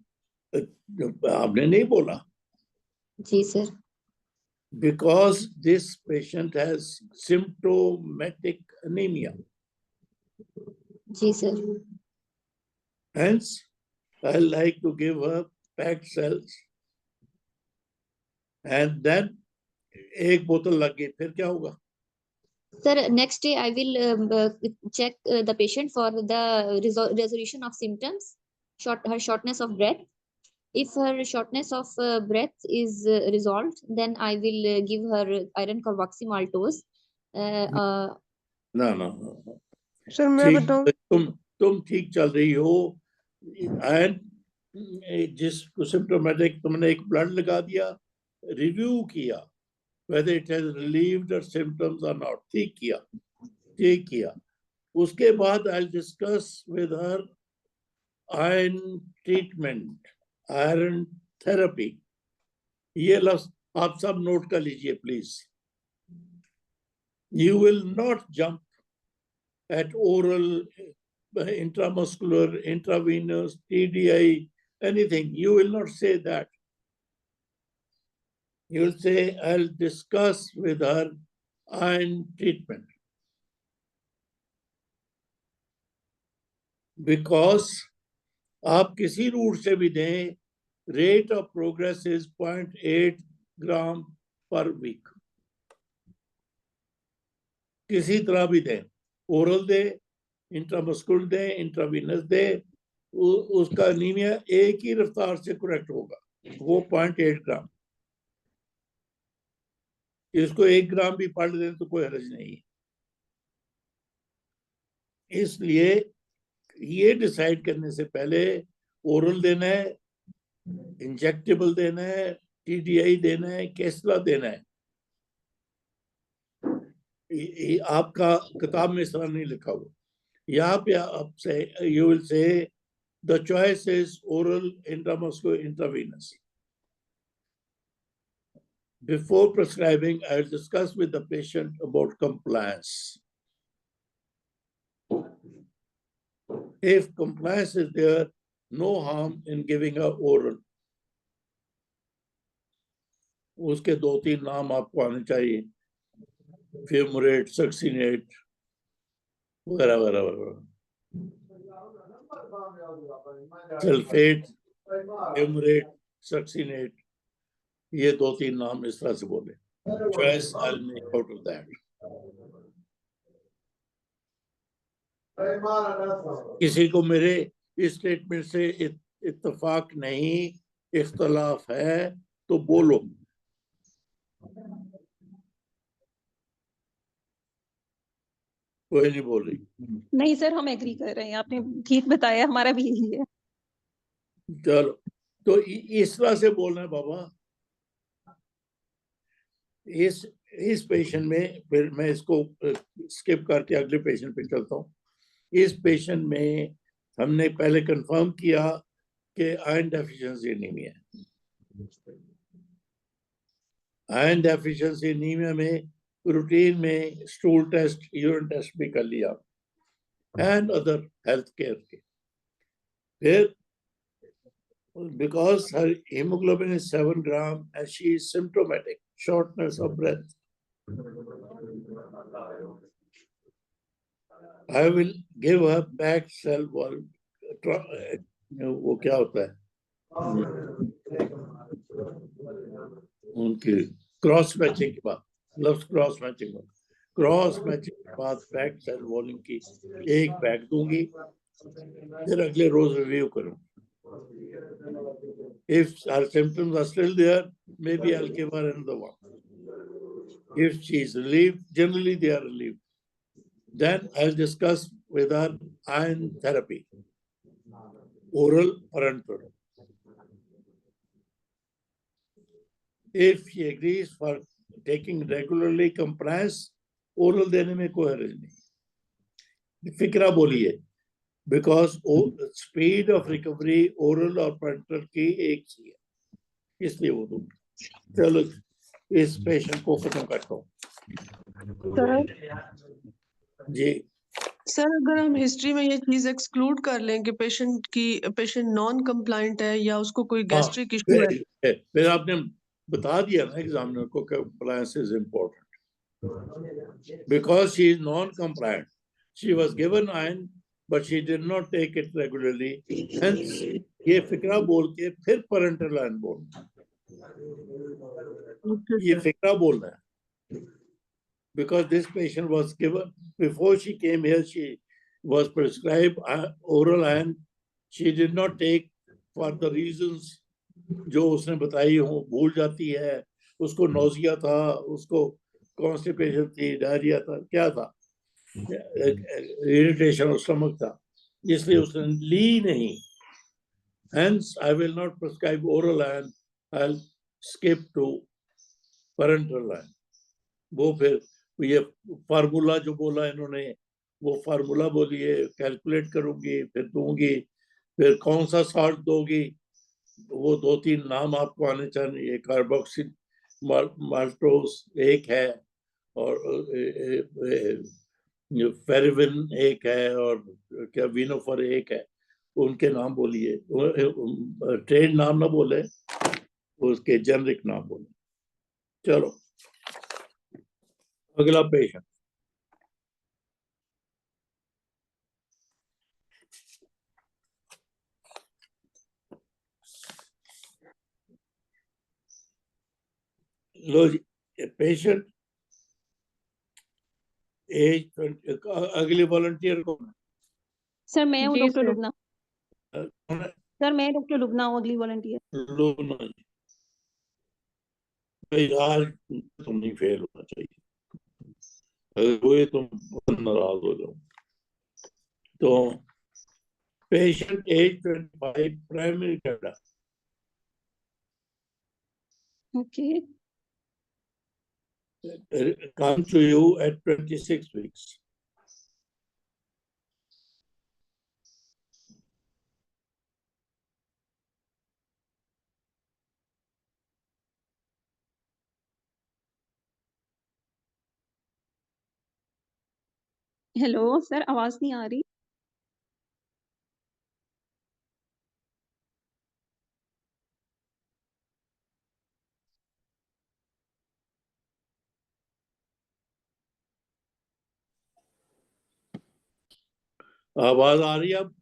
आपने नहीं बोला, जी sir. because this patient has symptomatic anemia. जी sir. Hence, I like to give her packed cells. And then एक बोतल लग गई, फिर क्या होगा? Sir, next day I will check the patient for the resolution of symptoms, her shortness of breath. If her shortness of breath is resolved, then I will give her iron carboxymaltose. ना ना, sir मैं ठीक, बताऊं? तुम ठीक चल रही हो, एंड जिसको सिम्टोमेटिक तुमने एक ब्लड लगा दिया, रिव्यू किया whether it has relieved her symptoms or not, ठीक किया। उसके बाद I'll discuss with her iron treatment, iron therapy. ये लफ्ज आप सब नोट कर लीजिए please. You will not jump at oral, intramuscular, intravenous, TDI, anything. You will not say that. You will say, I'll discuss with her iron treatment. Because आप किसी root से भी दें, rate of progress is 0.8 gram per week. किसी तरह भी दें, oral दे, intramuscular दे, intravenous दे, उसका एनीमिया एक ही रफ्तार से करेक्ट होगा, वो 0.8 ग्राम। इसको 1 ग्राम भी पढ़ दें तो कोई हर्ज नहीं। इसलिए ये डिसाइड करने से पहले ओरल देना है, इंजेक्टेबल देना है, टीडीआई देना है, केसला देना है, आपका किताब में इस तरह नहीं लिखा हुआ। यहाँ पे आपसे you will say the choice is oral, intramuscular, intravenous. Before prescribing, I will discuss with the patient about compliance. If compliance is there, no harm in giving a oral. उसके 2-3 नाम आपको आने चाहिए, फ्यूमरेट, सक्सिनेट वगैरह वगैरह वगैरह, sulphate, fumarate, succinate, ये 2-3 नाम इस तरह से बोले. Choice I'll make out of that. किसी को मेरे इस स्टेटमेंट से इत्तेफाक नहीं, इख्तलाफ है तो बोलो. कोई नहीं बोल रही. नहीं सर, हम एग्री कर रहे हैं, आपने ठीक बताया, हमारा भी यही है. चलो, तो इस तरह से बोलना है बाबा. इस पेशेंट में, फिर मैं इसको स्किप करके अगले पेशेंट पे चलता हूँ. इस पेशेंट में हमने पहले कंफर्म किया कि आयरन डेफिशिएंसी एनीमिया है. आयरन डेफिशिएंसी एनीमिया में रूटीन में स्टूल टेस्ट, यूरिन टेस्ट भी कर लिया एंड अदर हेल्थ केयर के. फिर because her hemoglobin is 7 grams and she is symptomatic, shortness of breath, I will give her back cell wall. वो क्या होता है उनकी क्रॉस मैचिंग के बाद, क्रॉस मैचिंग के बाद बैक सेल वॉलिंग की एक बैग दूंगी. फिर अगले रोज रिव्यू करूं. If her symptoms are still there, maybe I'll give her another one. If she is relieved, generally they are relieved, then I'll discuss with her iron therapy, oral parenteral. If she agrees for taking regularly compliance, oral देने में कोई हर्ज नहीं. फिक्रा बोलिए, because speed of recovery oral और parenteral की एक सी है, इसलिए वो दूँ. चलो इस पेशेंट को खत्म करता हूँ. जी सर, अगर हम हिस्ट्री में ये चीज एक्सक्लूड कर लें कि पेशेंट नॉन कंप्लायंट है या उसको कोई गैस्ट्रिक इशू है, फिर आपने बता दिया ना एग्जामिनर को कि compliance is important. Because she is non-compliant, she was given iron but she did not take it regularly. Hence ये फिक्रा बोल के फिर parenteral iron बोलना, ये फिक्रा बोलना है. Because this patient was given, before she came here, she was prescribed oral iron. She did not take for the reasons जो उसने बताई हो, भूल जाती है, उसको नोजिया था, उसको कॉन्स्टिपेशन थी, डायरिया था, क्या था, इरिटेशन ऑफ स्टमक था, इसलिए उसने ली नहीं. Hence, I will not prescribe oral iron. I'll skip to parenteral iron. वो फिर ये फार्मूला जो बोला इन्होंने, वो फार्मूला बोलिए, कैलकुलेट करूंगी, फिर दूंगी, फिर कौन सा सॉल्ट दोगी, वो 2-3 नाम आपको आने चाहिए. कार्बोक्सिल माल्टोस एक है, और फेरिविन एक है, और क्या विनोफर एक है. उनके नाम बोलिए, ट्रेड नाम ना बोले, उसके जेनरिक नाम बोले. चलो अगला पेशेंट. लो जी, पेशेंट एज 20. अगली वॉलंटियर कौन है? सर मैं हूँ, जी डॉक्टर सर। लुबना. कौन है? सर मैं डॉक्टर लुबना हूँ, अगली वॉलंटियर. लुबना जी. भाई आज तुम नहीं फेल होना चाहिए, अगर हुए तुम नाराज हो जाओ. तो patient age 25, primary gravidia, Okay. come to you at 26 weeks. Hello sir, आवाज नहीं आ रही। आवाज आ रही है अब?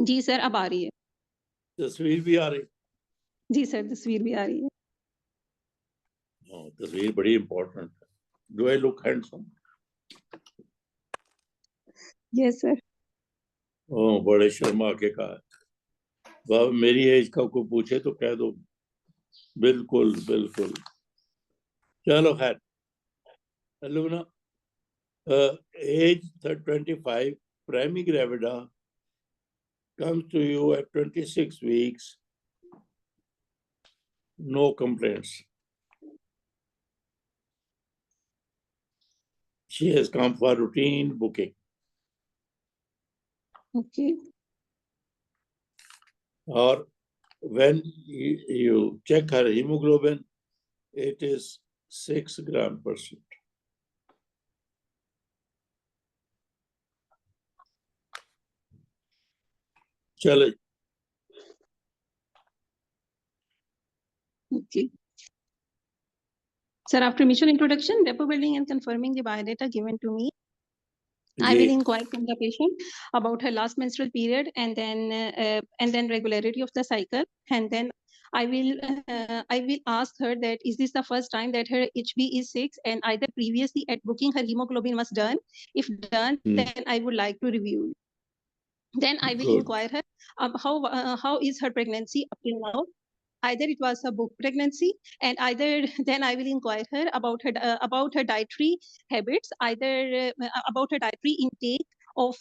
जी सर, अब आ रही है। तस्वीर भी आ रही? जी सर, तस्वीर भी आ रही है। हाँ, तस्वीर बड़ी इंपॉर्टेंट है। Do I look handsome? Yes sir. ओ, बड़े शर्मा के कहा। बाबा मेरी एज का कोई पूछे तो कह दो बिल्कुल बिल्कुल। चलो खैर, लुना as 25, primary gravida, comes to you at 26 weeks, no complaints. She has come for routine booking. Okay. Or when you check her hemoglobin, it is 6 gram%. चलो। Okay. Sir, after mutual introduction, rapport building and confirming the biodata given to me, I will inquire from the patient about her last menstrual period and then regularity of the cycle, and then I will ask her that is this the first time that her HB is 6, and either previously at booking her hemoglobin was done. If done, then I would like to review. Then I will inquire her how is her pregnancy up till now. Either it was a book pregnancy, and either then I will inquire her about her dietary habits, either about her dietary intake of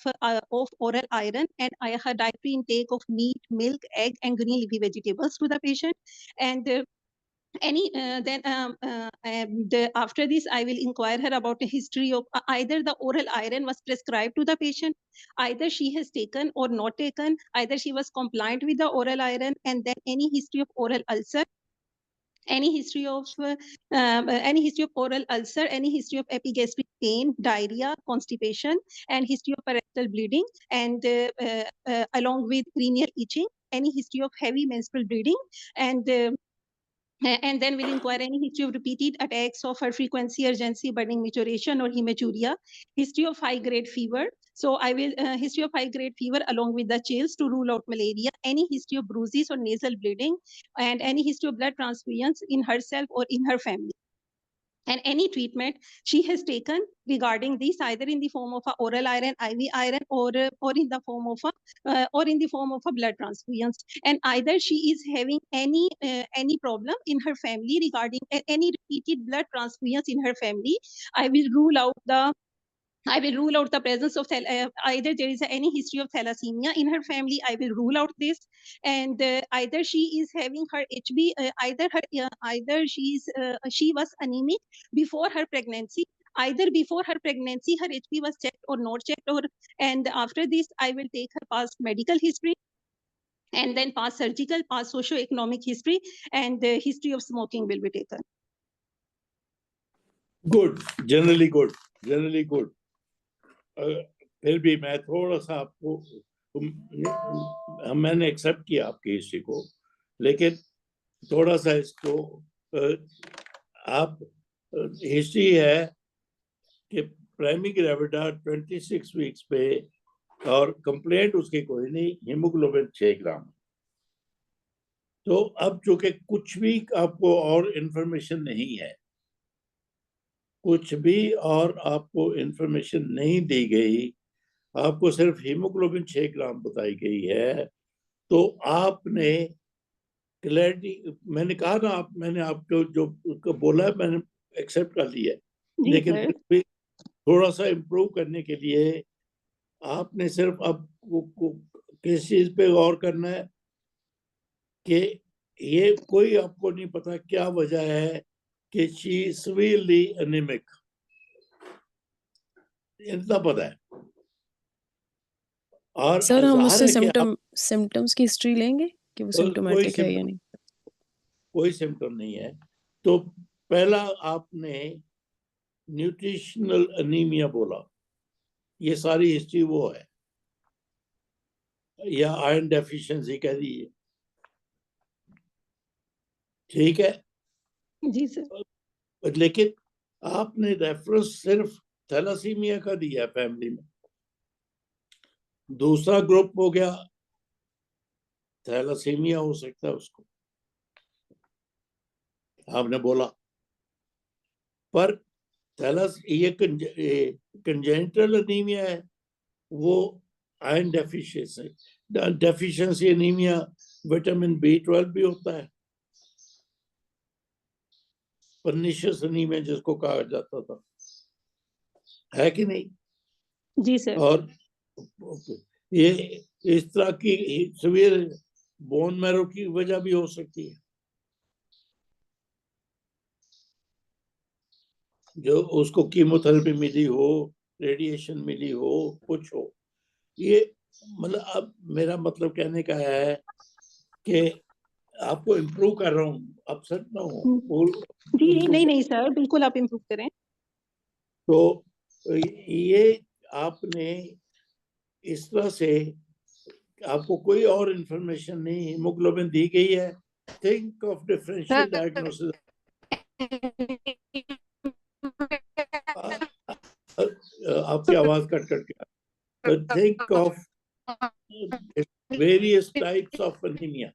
oral iron, and her dietary intake of meat, milk, egg, and green leafy vegetables to the patient. And after this, I will inquire her about a history of either the oral iron was prescribed to the patient, either she has taken or not taken, either she was compliant with the oral iron, and then any history of oral ulcer, any history of oral ulcer, any history of epigastric pain, diarrhea, constipation, and history of rectal bleeding, and along with cranial itching, any history of heavy menstrual bleeding, and then we'll inquire any history of repeated attacks of high frequency, urgency, burning maturation, or hematuria, history of high-grade fever. So I will history of high-grade fever along with the chills to rule out malaria, any history of bruises or nasal bleeding, and any history of blood transfusions in herself or in her family. And any treatment she has taken regarding this, either in the form of a oral iron, IV iron, or in the form of a blood transfusions. And either she is having any problem in her family regarding any repeated blood transfusions in her family. I will rule out the presence of either there is any history of thalassemia in her family. I will rule out this, and either she is having her HB, she was anemic before her pregnancy. Either before her pregnancy her HB was checked or not checked, and after this I will take her past medical history, and then past surgical, past socio-economic history, and the history of smoking will be taken. Good, generally good. फिर भी मैं थोड़ा सा आपको मैंने accept किया आपकी history को, लेकिन थोड़ा सा इसको आप हिस्ट्री है कि प्राइमरी ग्रेविडा 26 वीक्स पे और कंप्लेंट उसकी कोई नहीं, हीमोग्लोबिन 6 ग्राम। तो अब चूंकि कुछ भी आपको और इंफॉर्मेशन नहीं है, कुछ भी और आपको इंफॉर्मेशन नहीं दी गई, आपको सिर्फ हीमोग्लोबिन 6 ग्राम बताई गई है, तो आपने क्लैरिटी, मैंने कहा ना, मैंने आपको जो बोला है मैंने एक्सेप्ट कर लिया है, लेकिन फिर भी थोड़ा सा इम्प्रूव करने के लिए आपने सिर्फ अब किस चीज पे गौर करना है कि ये कोई आपको नहीं पता क्या वजह है कि शी सीवियरली एनीमिक, इतना पता है। और सर हम ज़ाहिर उससे है कि आप सिम्टम्स की हिस्ट्री लेंगे कि वो कोई सिम्टोमेटिक है या सिम्टम नहीं? कोई सिम्टम नहीं है। तो पहला आपने न्यूट्रिशनल अनीमिया बोला, ये सारी हिस्ट्री वो है, या आयरन डेफिशिएंसी कह दीजिए, ठीक है। जी सर। लेकिन आपने रेफरेंस सिर्फ थैलासीमिया का दिया है फैमिली में। दूसरा ग्रुप हो गया थैलासीमिया, हो सकता है उसको, आपने बोला, पर थैलस ये कंजेनिटल अनीमिया है, वो iron deficiency anaemia vitamin B12 भी होता है, पर्निशियस अनीमिया जिसको कहा जाता था, है कि नहीं? जी सर। और ये इस तरह की सीवियर बोन मैरो की वजह भी हो सकती है, जो उसको कीमोथेरेपी मिली हो, रेडिएशन मिली हो, कुछ हो। ये मतलब अब मेरा मतलब कहने का है कि आपको इम्प्रूव कर रहा हूँ, अपसेट ना हो। जी नहीं नहीं सर, बिल्कुल आप इम्प्रूव करें। तो ये आपने इस तरह से, आपको कोई और इंफॉर्मेशन नहीं, हीमोग्लोबिन दी गई है, थिंक ऑफ डिफरेंशियल डायग्नोसिस। आपकी आवाज कट कट के, think of various types of anaemia,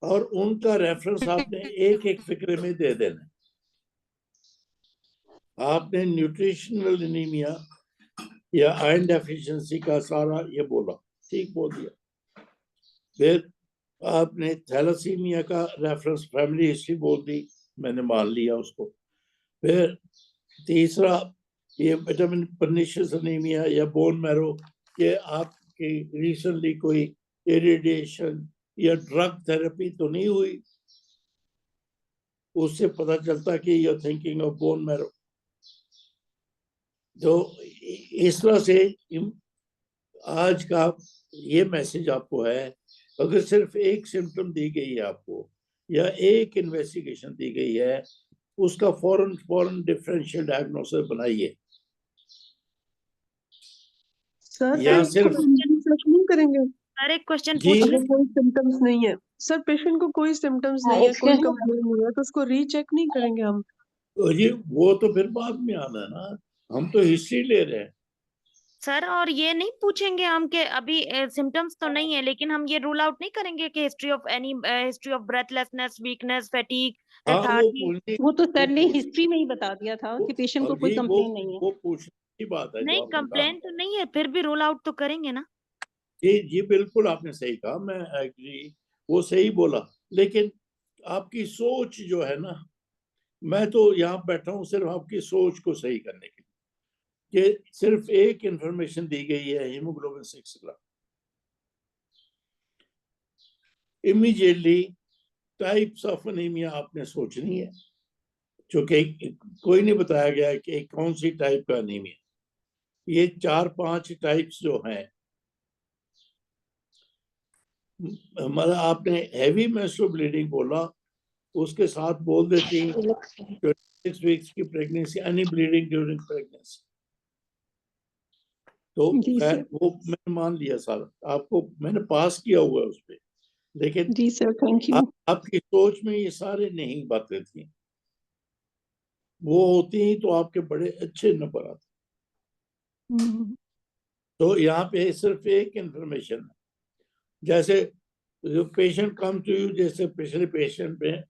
और उनका रेफरेंस आपने एक एक फिक्रे में दे देना। आपने न्यूट्रिशनल एनीमिया या आयरन डेफिशिएंसी का सारा ये बोला, ठीक बोल दिया। फिर आपने थैलासीमिया का रेफरेंस फैमिली हिस्ट्री बोल दी, मैंने मान लिया उसको। फिर तीसरा ये विटामिन पर्निशियस अनीमिया या बोन मैरो, ये आपकी रिसेंटली कोई इरिडिएशन या ड्रग थेरेपी तो नहीं हुई, उससे पता चलता कि you are thinking of bone marrow. तो इस तरह से आज का ये मैसेज आपको है, अगर सिर्फ एक सिम्टम दी गई है आपको या एक इन्वेस्टिगेशन दी गई है, उसका फौरन डिफरेंशियल डायग्नोसिस बनाइए। सर या सिर्फ सर्च नहीं करेंगे? सर एक क्वेश्चन जी पूछ अगर कोई सिम्टम्स नहीं है सर, पेशेंट को कोई सिम्टम्स नहीं है, कोई कंप्लेन नहीं है, तो उसको रीचेक नहीं करेंगे हम? जी, वो तो फिर बाद में आना है ना, हम तो हिस्ट्री ले रहे हैं। सर, और ये नहीं पूछेंगे हम कि अभी सिम्टम्स तो नहीं है, लेकिन हम ये रूल आउट नहीं करेंगे कि history of breathlessness, weakness, fatigue, हाँ, वो लेथार्जी। पूछने वो तो सर ने हिस्ट्री में ही बता दिया था कि पेशेंट को कोई जी, कंप्लेन नहीं है। वो पूछने की बात है जो नहीं, आपने कहा। कंप्लेंट तो नहीं है, फिर भी रूल आउट तो करेंगे ना। जी जी, बिल्कुल आपने सही कहा, मैं एग्री, वो सही बोला। लेकिन आपकी सोच जो है ना, मैं तो यहाँ बैठा हूँ सिर्फ आपकी सोच को सही करने के लिए, कि सिर्फ एक इंफॉर्मेशन दी गई है हीमोग्लोबिन 6 का, इमीडिएटली टाइप्स ऑफ एनीमिया आपने सोचनी है, क्योंकि कोई नहीं बताया गया कि कौन सी टाइप का एनीमिया। ये 4-5 टाइप्स जो हैं, हमारा आपने हैवी मेंस्ट्रुअल ब्लीडिंग बोला, उसके साथ बोल देती 26 वीक्स की pregnancy, any bleeding during pregnancy, तो जी खैर सर। वो मैंने मान लिया सारा, आपको मैंने पास किया हुआ है उस पर। लेकिन जी सर, थैंक यू। आपकी सोच में ये सारे नहीं बातें थी, वो होती ही तो आपके बड़े अच्छे नंबर आते। तो यहाँ पे सिर्फ एक इंफॉर्मेशन है, जैसे पेशेंट कम टू यू, जैसे पिछले पेशेंट में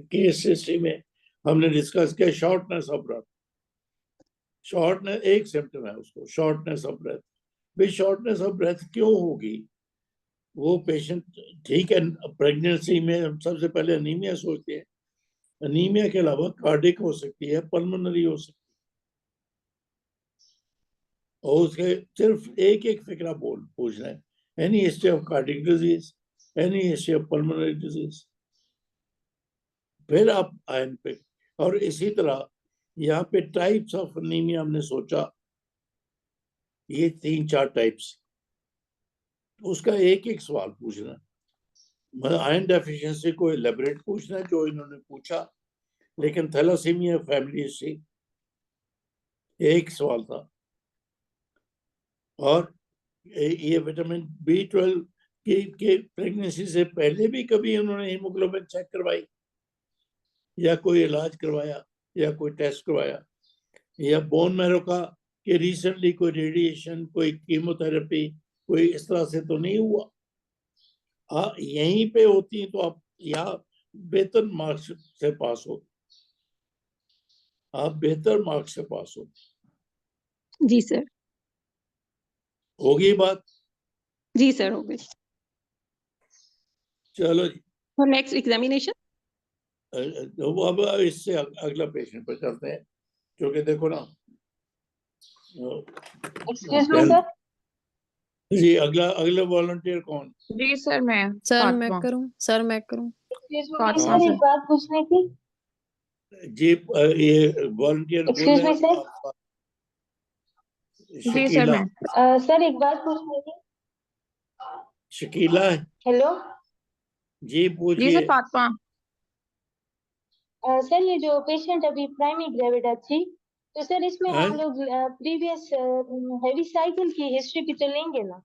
केस हिस्ट्री में हमने डिस्कस किया शॉर्टनेस ऑफ ब्रेथ। शॉर्टनेस एक सिम्टम है उसको, शॉर्टनेस ऑफ ब्रेथ। भाई शॉर्टनेस ऑफ ब्रेथ क्यों होगी? वो पेशेंट, ठीक है, प्रेगनेंसी में हम सबसे पहले अनीमिया सोचते हैं, अनीमिया के अलावा कार्डिक हो सकती है, पल्मोनरी हो सकती और उसके सिर्फ एक फिक्रा पूछना है, any history of cardiac disease, any history of pulmonary disease, फिर आप आयन पे। और इसी तरह यहाँ पे टाइप्स ऑफ अनीमिया हमने सोचा, ये 3-4 टाइप्स, उसका एक सवाल पूछना, मतलब आयरन डेफिशिएंसी को एलेबरेट पूछना जो इन्होंने पूछा, लेकिन थैलासीमिया फैमिली हिस्ट्री एक सवाल था। और ये विटामिन B12 की प्रेगनेंसी से पहले भी कभी उन्होंने हीमोग्लोबिन चेक करवाई, या कोई इलाज करवाया, या कोई टेस्ट करवाया, या बोन मैरो का कि रिसेंटली कोई रेडिएशन, कोई कीमोथेरेपी, कोई इस तरह से तो नहीं हुआ। यहीं पे होती तो आप यहाँ बेहतर मार्क्स से पास हो, आप बेहतर मार्क्स से पास हो। जी सर। होगी बात? जी सर, हो गई। चलो जी, और नेक्स्ट एग्जामिनेशन। अब इससे अगला पेशेंट पर चलते हैं, क्योंकि देखो ना, एक्सक्यूज मी सर। जी अगला वॉलंटियर कौन? जी सर, मैं सर मैं फातिमा। करूं? सर मैं करूं? Fatima sir sir. एक बात पूछनी थी। जी ये वॉलंटियर Excuse me, sir? जी सर, शकीला, मैं सर एक बात पूछनी थी। शकीला है हेलो जी, जी पूछिए। सर, फातिमा। सर ये जो पेशेंट अभी प्राइमरी ग्रेविटा थी, तो सर इसमें हैं? हम लोग प्रीवियस हैवी साइकिल की हिस्ट्री भी तो लेंगे ना,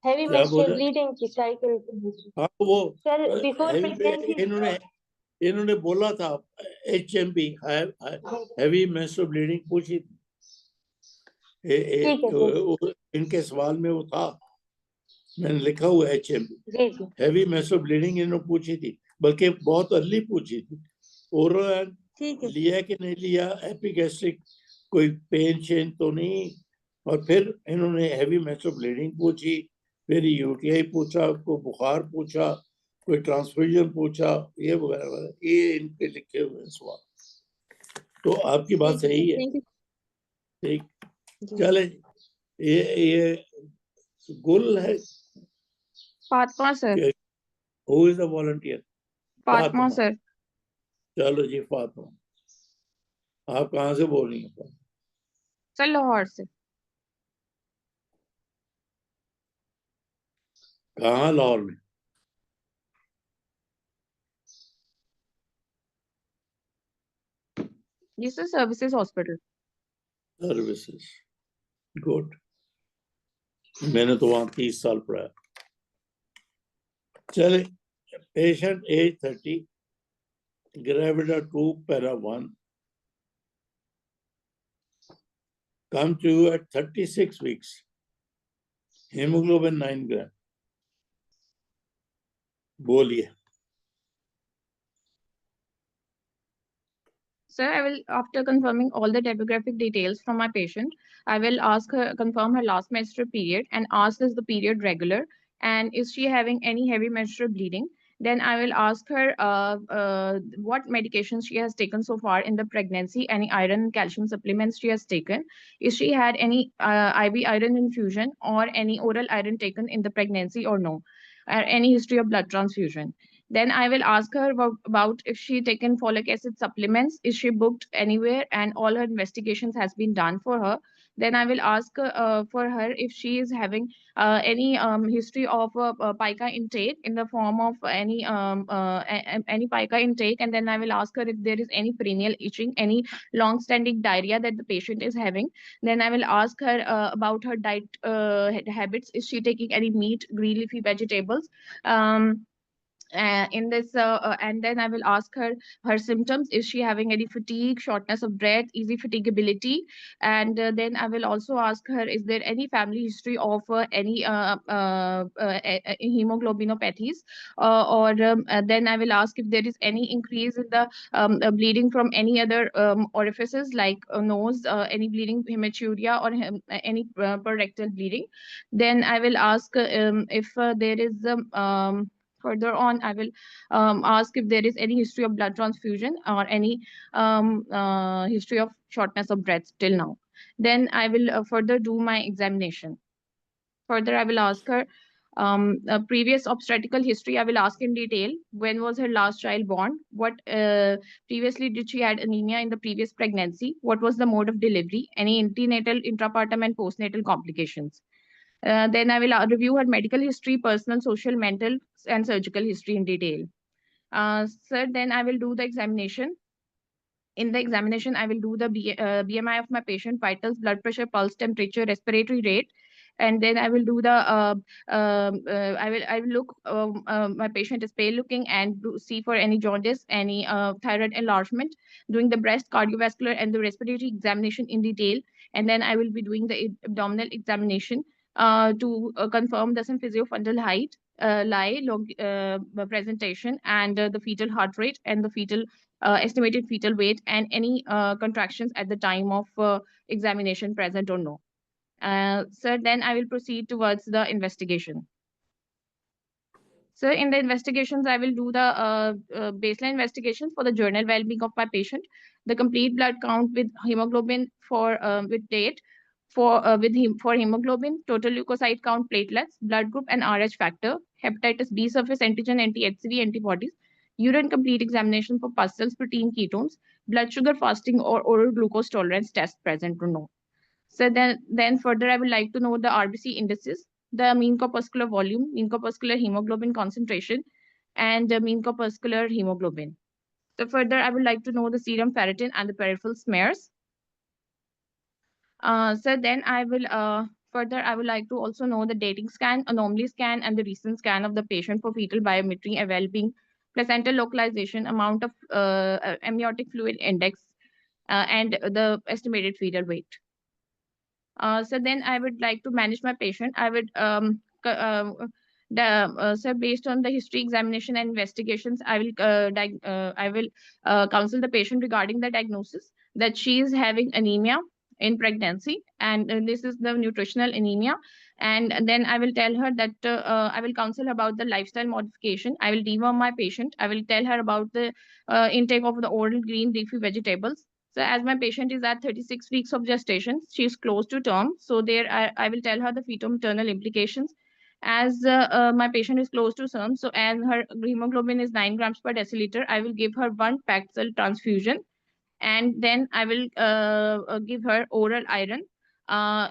हैवी क्या मेंस्ट्रुअल बोले? ब्लीडिंग की साइकिल की हिस्ट्री। हाँ वो सर बिफोर प्रेगनेंसी। इन्होंने बोला था HMB हैवी मेंस्ट्रुअल ब्लीडिंग पूछी थी। ठीक है सर। इनके सवाल में वो था, मैंने लिखा हुआ HMB जी जी हैवी मेंस्ट्रुअल ब्लीडिंग इन्होंने पूछी थी, बल्कि बहुत अर्ली पूछी थी। ओरल ठीक है। लिया कि नहीं लिया, एपिगैस्ट्रिक कोई पेन शेन तो नहीं, और फिर इन्होंने हैवी मेंस्ट्रुअल ब्लीडिंग पूछी, फिर UTI पूछा, कोई बुखार पूछा, कोई ट्रांसफ्यूजन पूछा, ये वगैरह वगैरह, ये इनके लिखे हुए सवाल। तो आपकी बात सही है। ठीक, चले। ये गुल है। Fatima sir. Who is the volunteer? Fatima sir. चलो जी फातिमा, आप कहाँ से बोल रही हैं? सर लाहौर से। कहाँ लाहौर में? जी sir, services hospital. Services, good. मैंने तो वहां 30 साल पढ़ाया। चले, patient age 30, gravida 2 para 1, come to you at 36 weeks, hemoglobin 9 gram. बोलिए। Sir, I will, after confirming all the demographic details from my patient, I will ask her, confirm her last menstrual period and ask is the period regular and is she having any heavy menstrual bleeding. Then I will ask her what medications she has taken so far in the pregnancy, any iron and calcium supplements she has taken. Is she had any IV iron infusion or any oral iron taken in the pregnancy or no? Any history of blood transfusion. Then I will ask her about if she taken folic acid supplements, is she booked anywhere, and all her investigations has been done for her. Then I will ask for her if she is having any history of pica intake in the form of any pica intake, and then I will ask her if there is any perineal itching, any long-standing diarrhea that the patient is having. Then I will ask her about her diet habits. Is she taking any meat, green leafy vegetables? In this and then I will ask her her symptoms. Is she having any fatigue, shortness of breath, easy fatigability? And then I will also ask her, is there any family history of any hemoglobinopathies, then I will ask if there is any increase in the bleeding from any other orifices like nose, any bleeding hematuria or any rectal bleeding. Then I will ask if there is further on, I will ask if there is any history of blood transfusion or any history of shortness of breath till now. Then I will further do my examination. Further, I will ask her a previous obstetrical history. I will ask in detail when was her last child born, what previously did she had anemia in the previous pregnancy, what was the mode of delivery, any antenatal, intrapartum, and postnatal complications. Then I will review her medical history, personal, social, mental, and surgical history in detail. Sir, then I will do the examination. In the examination, I will do the BMI of my patient, vitals, blood pressure, pulse, temperature, respiratory rate, and then I will do the I will look my patient is pale looking and see for any jaundice, any thyroid enlargement, doing the breast, cardiovascular, and the respiratory examination in detail, and then I will be doing the abdominal examination to confirm the symphysiofundal height, lie, presentation, and the fetal heart rate and the fetal estimated fetal weight, and any contractions at the time of examination present or no. Sir, then I will proceed towards the investigation. So in the investigations, I will do the baseline investigations for the general well-being of my patient, the complete blood count with hemoglobin for with date, for hemoglobin, total leukocyte count, platelets, blood group, and Rh factor, hepatitis B surface antigen, anti-HCV antibodies, urine complete examination for pus cells, protein, ketones, blood sugar, fasting, or oral glucose tolerance test present or no. So then further, I would like to know the RBC indices, the mean corpuscular volume, mean corpuscular hemoglobin concentration, and the mean corpuscular hemoglobin. So further, I would like to know the serum ferritin and the peripheral smears. So then I will further, I would like to also know the dating scan, anomaly scan, and the recent scan of the patient for fetal biometry, well-being, placental localization, amount of amniotic fluid index, and the estimated fetal weight. So then I would like to manage my patient. I would so based on the history, examination, and investigations, I will counsel the patient regarding the diagnosis that she is having anemia in pregnancy, and this is the nutritional anemia. And then I will tell her that I will counsel about the lifestyle modification. I will deworm my patient. I will tell her about the intake of the oral green leafy vegetables. So as my patient is at 36 weeks of gestation, she is close to term. So there I will tell her the fetal-maternal implications. As my patient is close to term, so and her hemoglobin is 9 grams per deciliter, I will give her 1 packed cell transfusion. And then I will give her oral iron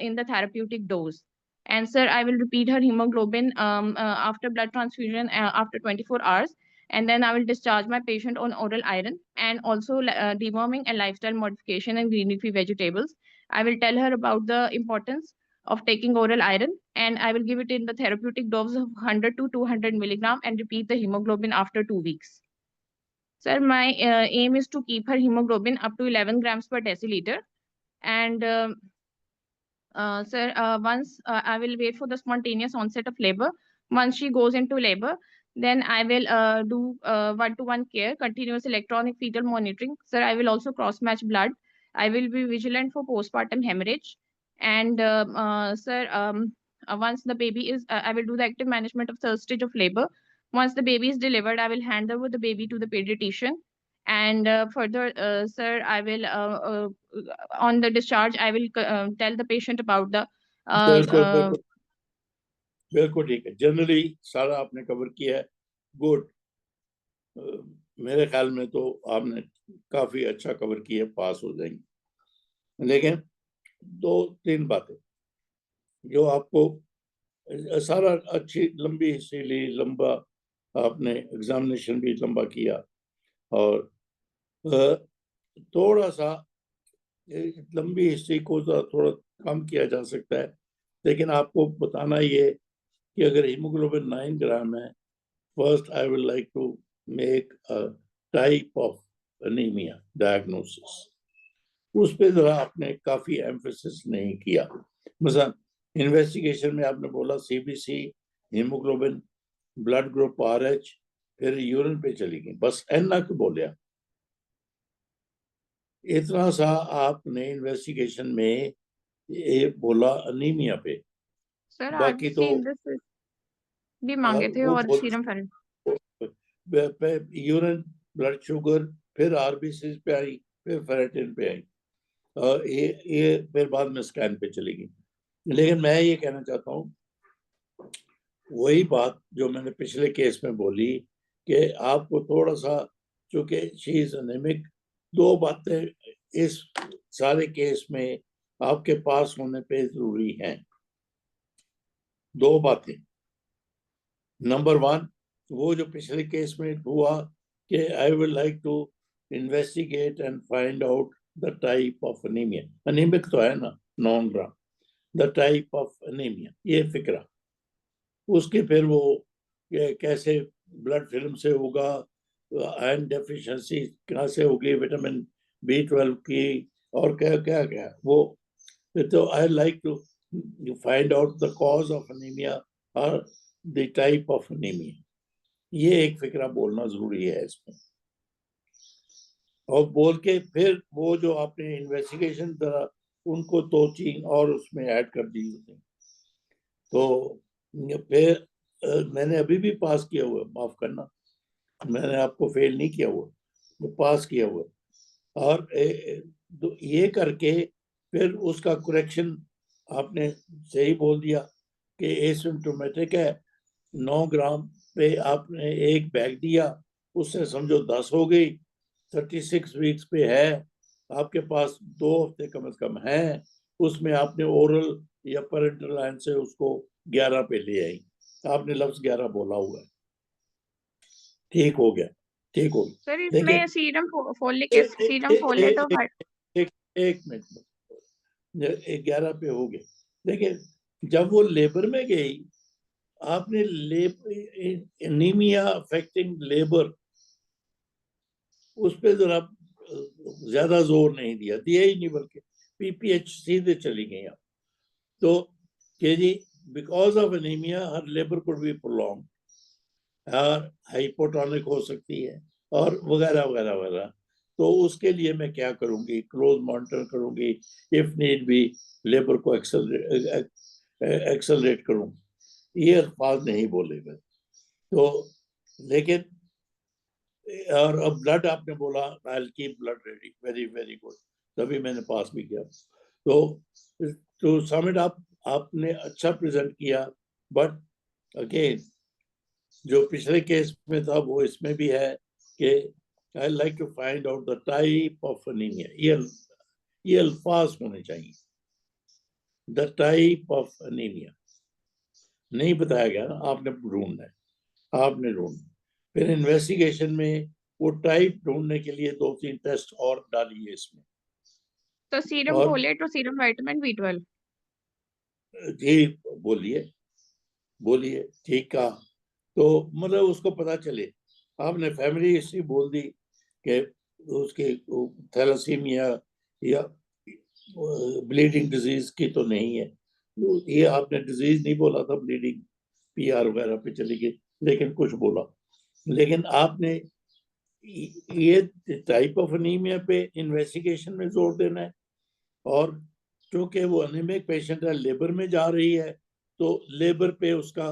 in the therapeutic dose. And sir, I will repeat her hemoglobin after blood transfusion after 24 hours. And then I will discharge my patient on oral iron and also deworming and lifestyle modification and green leafy vegetables. I will tell her about the importance of taking oral iron, and I will give it in the therapeutic dose of 100 to 200 milligram and repeat the hemoglobin after 2 weeks. Sir, my aim is to keep her hemoglobin up to 11 grams per deciliter. And sir, once I will wait for the spontaneous onset of labor. Once she goes into labor, then I will do one-to-one care, continuous electronic fetal monitoring. Sir, I will also cross-match blood. I will be vigilant for postpartum hemorrhage. And sir, once the baby is, I will do the active management of third stage of labor. Once the baby is delivered, I will hand over the baby to the pediatrician. And further, sir, I will on the discharge, I will tell the patient about the बिल्कुल ठीक है. Generally सारा आपने cover किया है. Good. मेरे ख्याल में तो आपने काफी अच्छा कवर किया, पास हो जाएंगे. लेकिन 2-3 बातें जो आपको सारा अच्छी लंबी हिस्ट्री ली, लंबा आपने एग्जामिनेशन भी लंबा किया, और थोड़ा सा लंबी हिस्ट्री को थोड़ा कम किया जा सकता है. लेकिन आपको बताना ये कि अगर हीमोग्लोबिन 9 ग्राम है, first I will like to make a type of anaemia diagnosis. उस पे जरा आपने काफी एम्फेसिस नहीं किया. मतलब इन्वेस्टिगेशन में आपने बोला CBC, haemoglobin, blood group RH, फिर यूरिन पे चली गई, बस एना क्यों बोलिया? इतना सा आपने इन्वेस्टिगेशन में ये बोला अनीमिया पे. सर बाकी तो भी मांगे थे और सीरम यूरिन, ब्लड शुगर, फिर आरबीसी पे आई, फिर फेरेटिन पे आई. ये फिर बाद में स्कैन पे चलेगी। लेकिन मैं ये कहना चाहता हूँ, वही बात जो मैंने पिछले केस में बोली कि आपको थोड़ा सा, चूंकि शी इज एनेमिक, 2 बातें इस सारे केस में आपके पास होने पे जरूरी हैं। 2 बातें। नंबर 1, वो जो पिछले केस में हुआ कि I would like to investigate and find out the type of anaemia. Anaemic तो है ना, non gram, the type of anaemia, ये फिक्रा। उसके फिर वो कैसे ब्लड फिल्म से होगा, आयरन डेफिशिएंसी कहाँ से होगी, विटामिन B12 की, और क्या क्या क्या वो। तो I like to find out the cause of anaemia और द टाइप ऑफ एनीमिया। ये एक फिक्रा बोलना जरूरी है इसमें। और बोल के फिर वो जो आपने इन्वेस्टिगेशन करा, उनको 2-3 और उसमें ऐड कर दी होती। तो फिर मैंने अभी भी पास किया हुआ, माफ करना, मैंने आपको फेल नहीं किया हुआ, वो पास किया हुआ। और ये करके फिर उसका करेक्शन आपने सही बोल दिया कि एसिम्प्टोमेटिक है। 9 ग्राम पे आपने एक बैग दिया, उससे समझो 10 हो गई। 36 वीक्स पे है, आपके पास 2 हफ्ते कम से कम है, उसमें आपने ओरल या पेरेंटल लाइन से उसको 11 पे ले आई। आपने लफ्ज 11 बोला हुआ है, ठीक हो गया, ठीक हो गया। सर इसमें सीरम फोलिक ऑफ एक मिनट, 11 पे हो गया। देखिए, जब वो लेबर में गई, आपने एनीमिया अफेक्टिंग लेबर, उस पे जरा ज्यादा जोर नहीं दिया ही नहीं, बल्कि PPH सीधे चली गई आप। तो के जी, because of anaemia her labour could be prolong, और हाइपोटोनिक हो सकती है, और वगैरह वगैरह वगैरह। तो उसके लिए मैं क्या करूंगी, क्लोज मॉनिटर करूंगी, इफ नीड भी लेबर को एक्सेलरेट करूंगी। ये अल्फाज नहीं बोले मैं तो। लेकिन और अब ब्लड आपने बोला, I keep blood ready, very very good, तभी मैंने पास भी किया। तो सम इट अप, आपने अच्छा प्रेजेंट किया, बट अगेन जो पिछले केस में था वो इसमें भी है कि I like to find out the type of anaemia. ये अल्फाज होने चाहिए, द टाइप ऑफ एनीमिया। नहीं बताया गया ना, आपने ढूंढना है, आपने ढूंढना। फिर इन्वेस्टिगेशन में वो टाइप ढूंढने के लिए 2-3 टेस्ट और डालिए इसमें। तो सीरम और फोलेट और सीरम विटामिन B12। जी बोलिए, बोलिए, ठीक कहा। तो मतलब उसको पता चले। आपने फैमिली हिस्ट्री बोल दी कि उसके थैलेसीमिया या ब्लीडिंग डिजीज की तो नहीं है। ये आपने डिजीज नहीं बोला था, ब्लीडिंग PR वगैरह पे चली गई, लेकिन कुछ बोला। लेकिन आपने ये टाइप ऑफ एनीमिया पे इन्वेस्टिगेशन में जोर देना है। और क्योंकि वो एनीमिक पेशेंट है, लेबर में जा रही है, तो लेबर पे उसका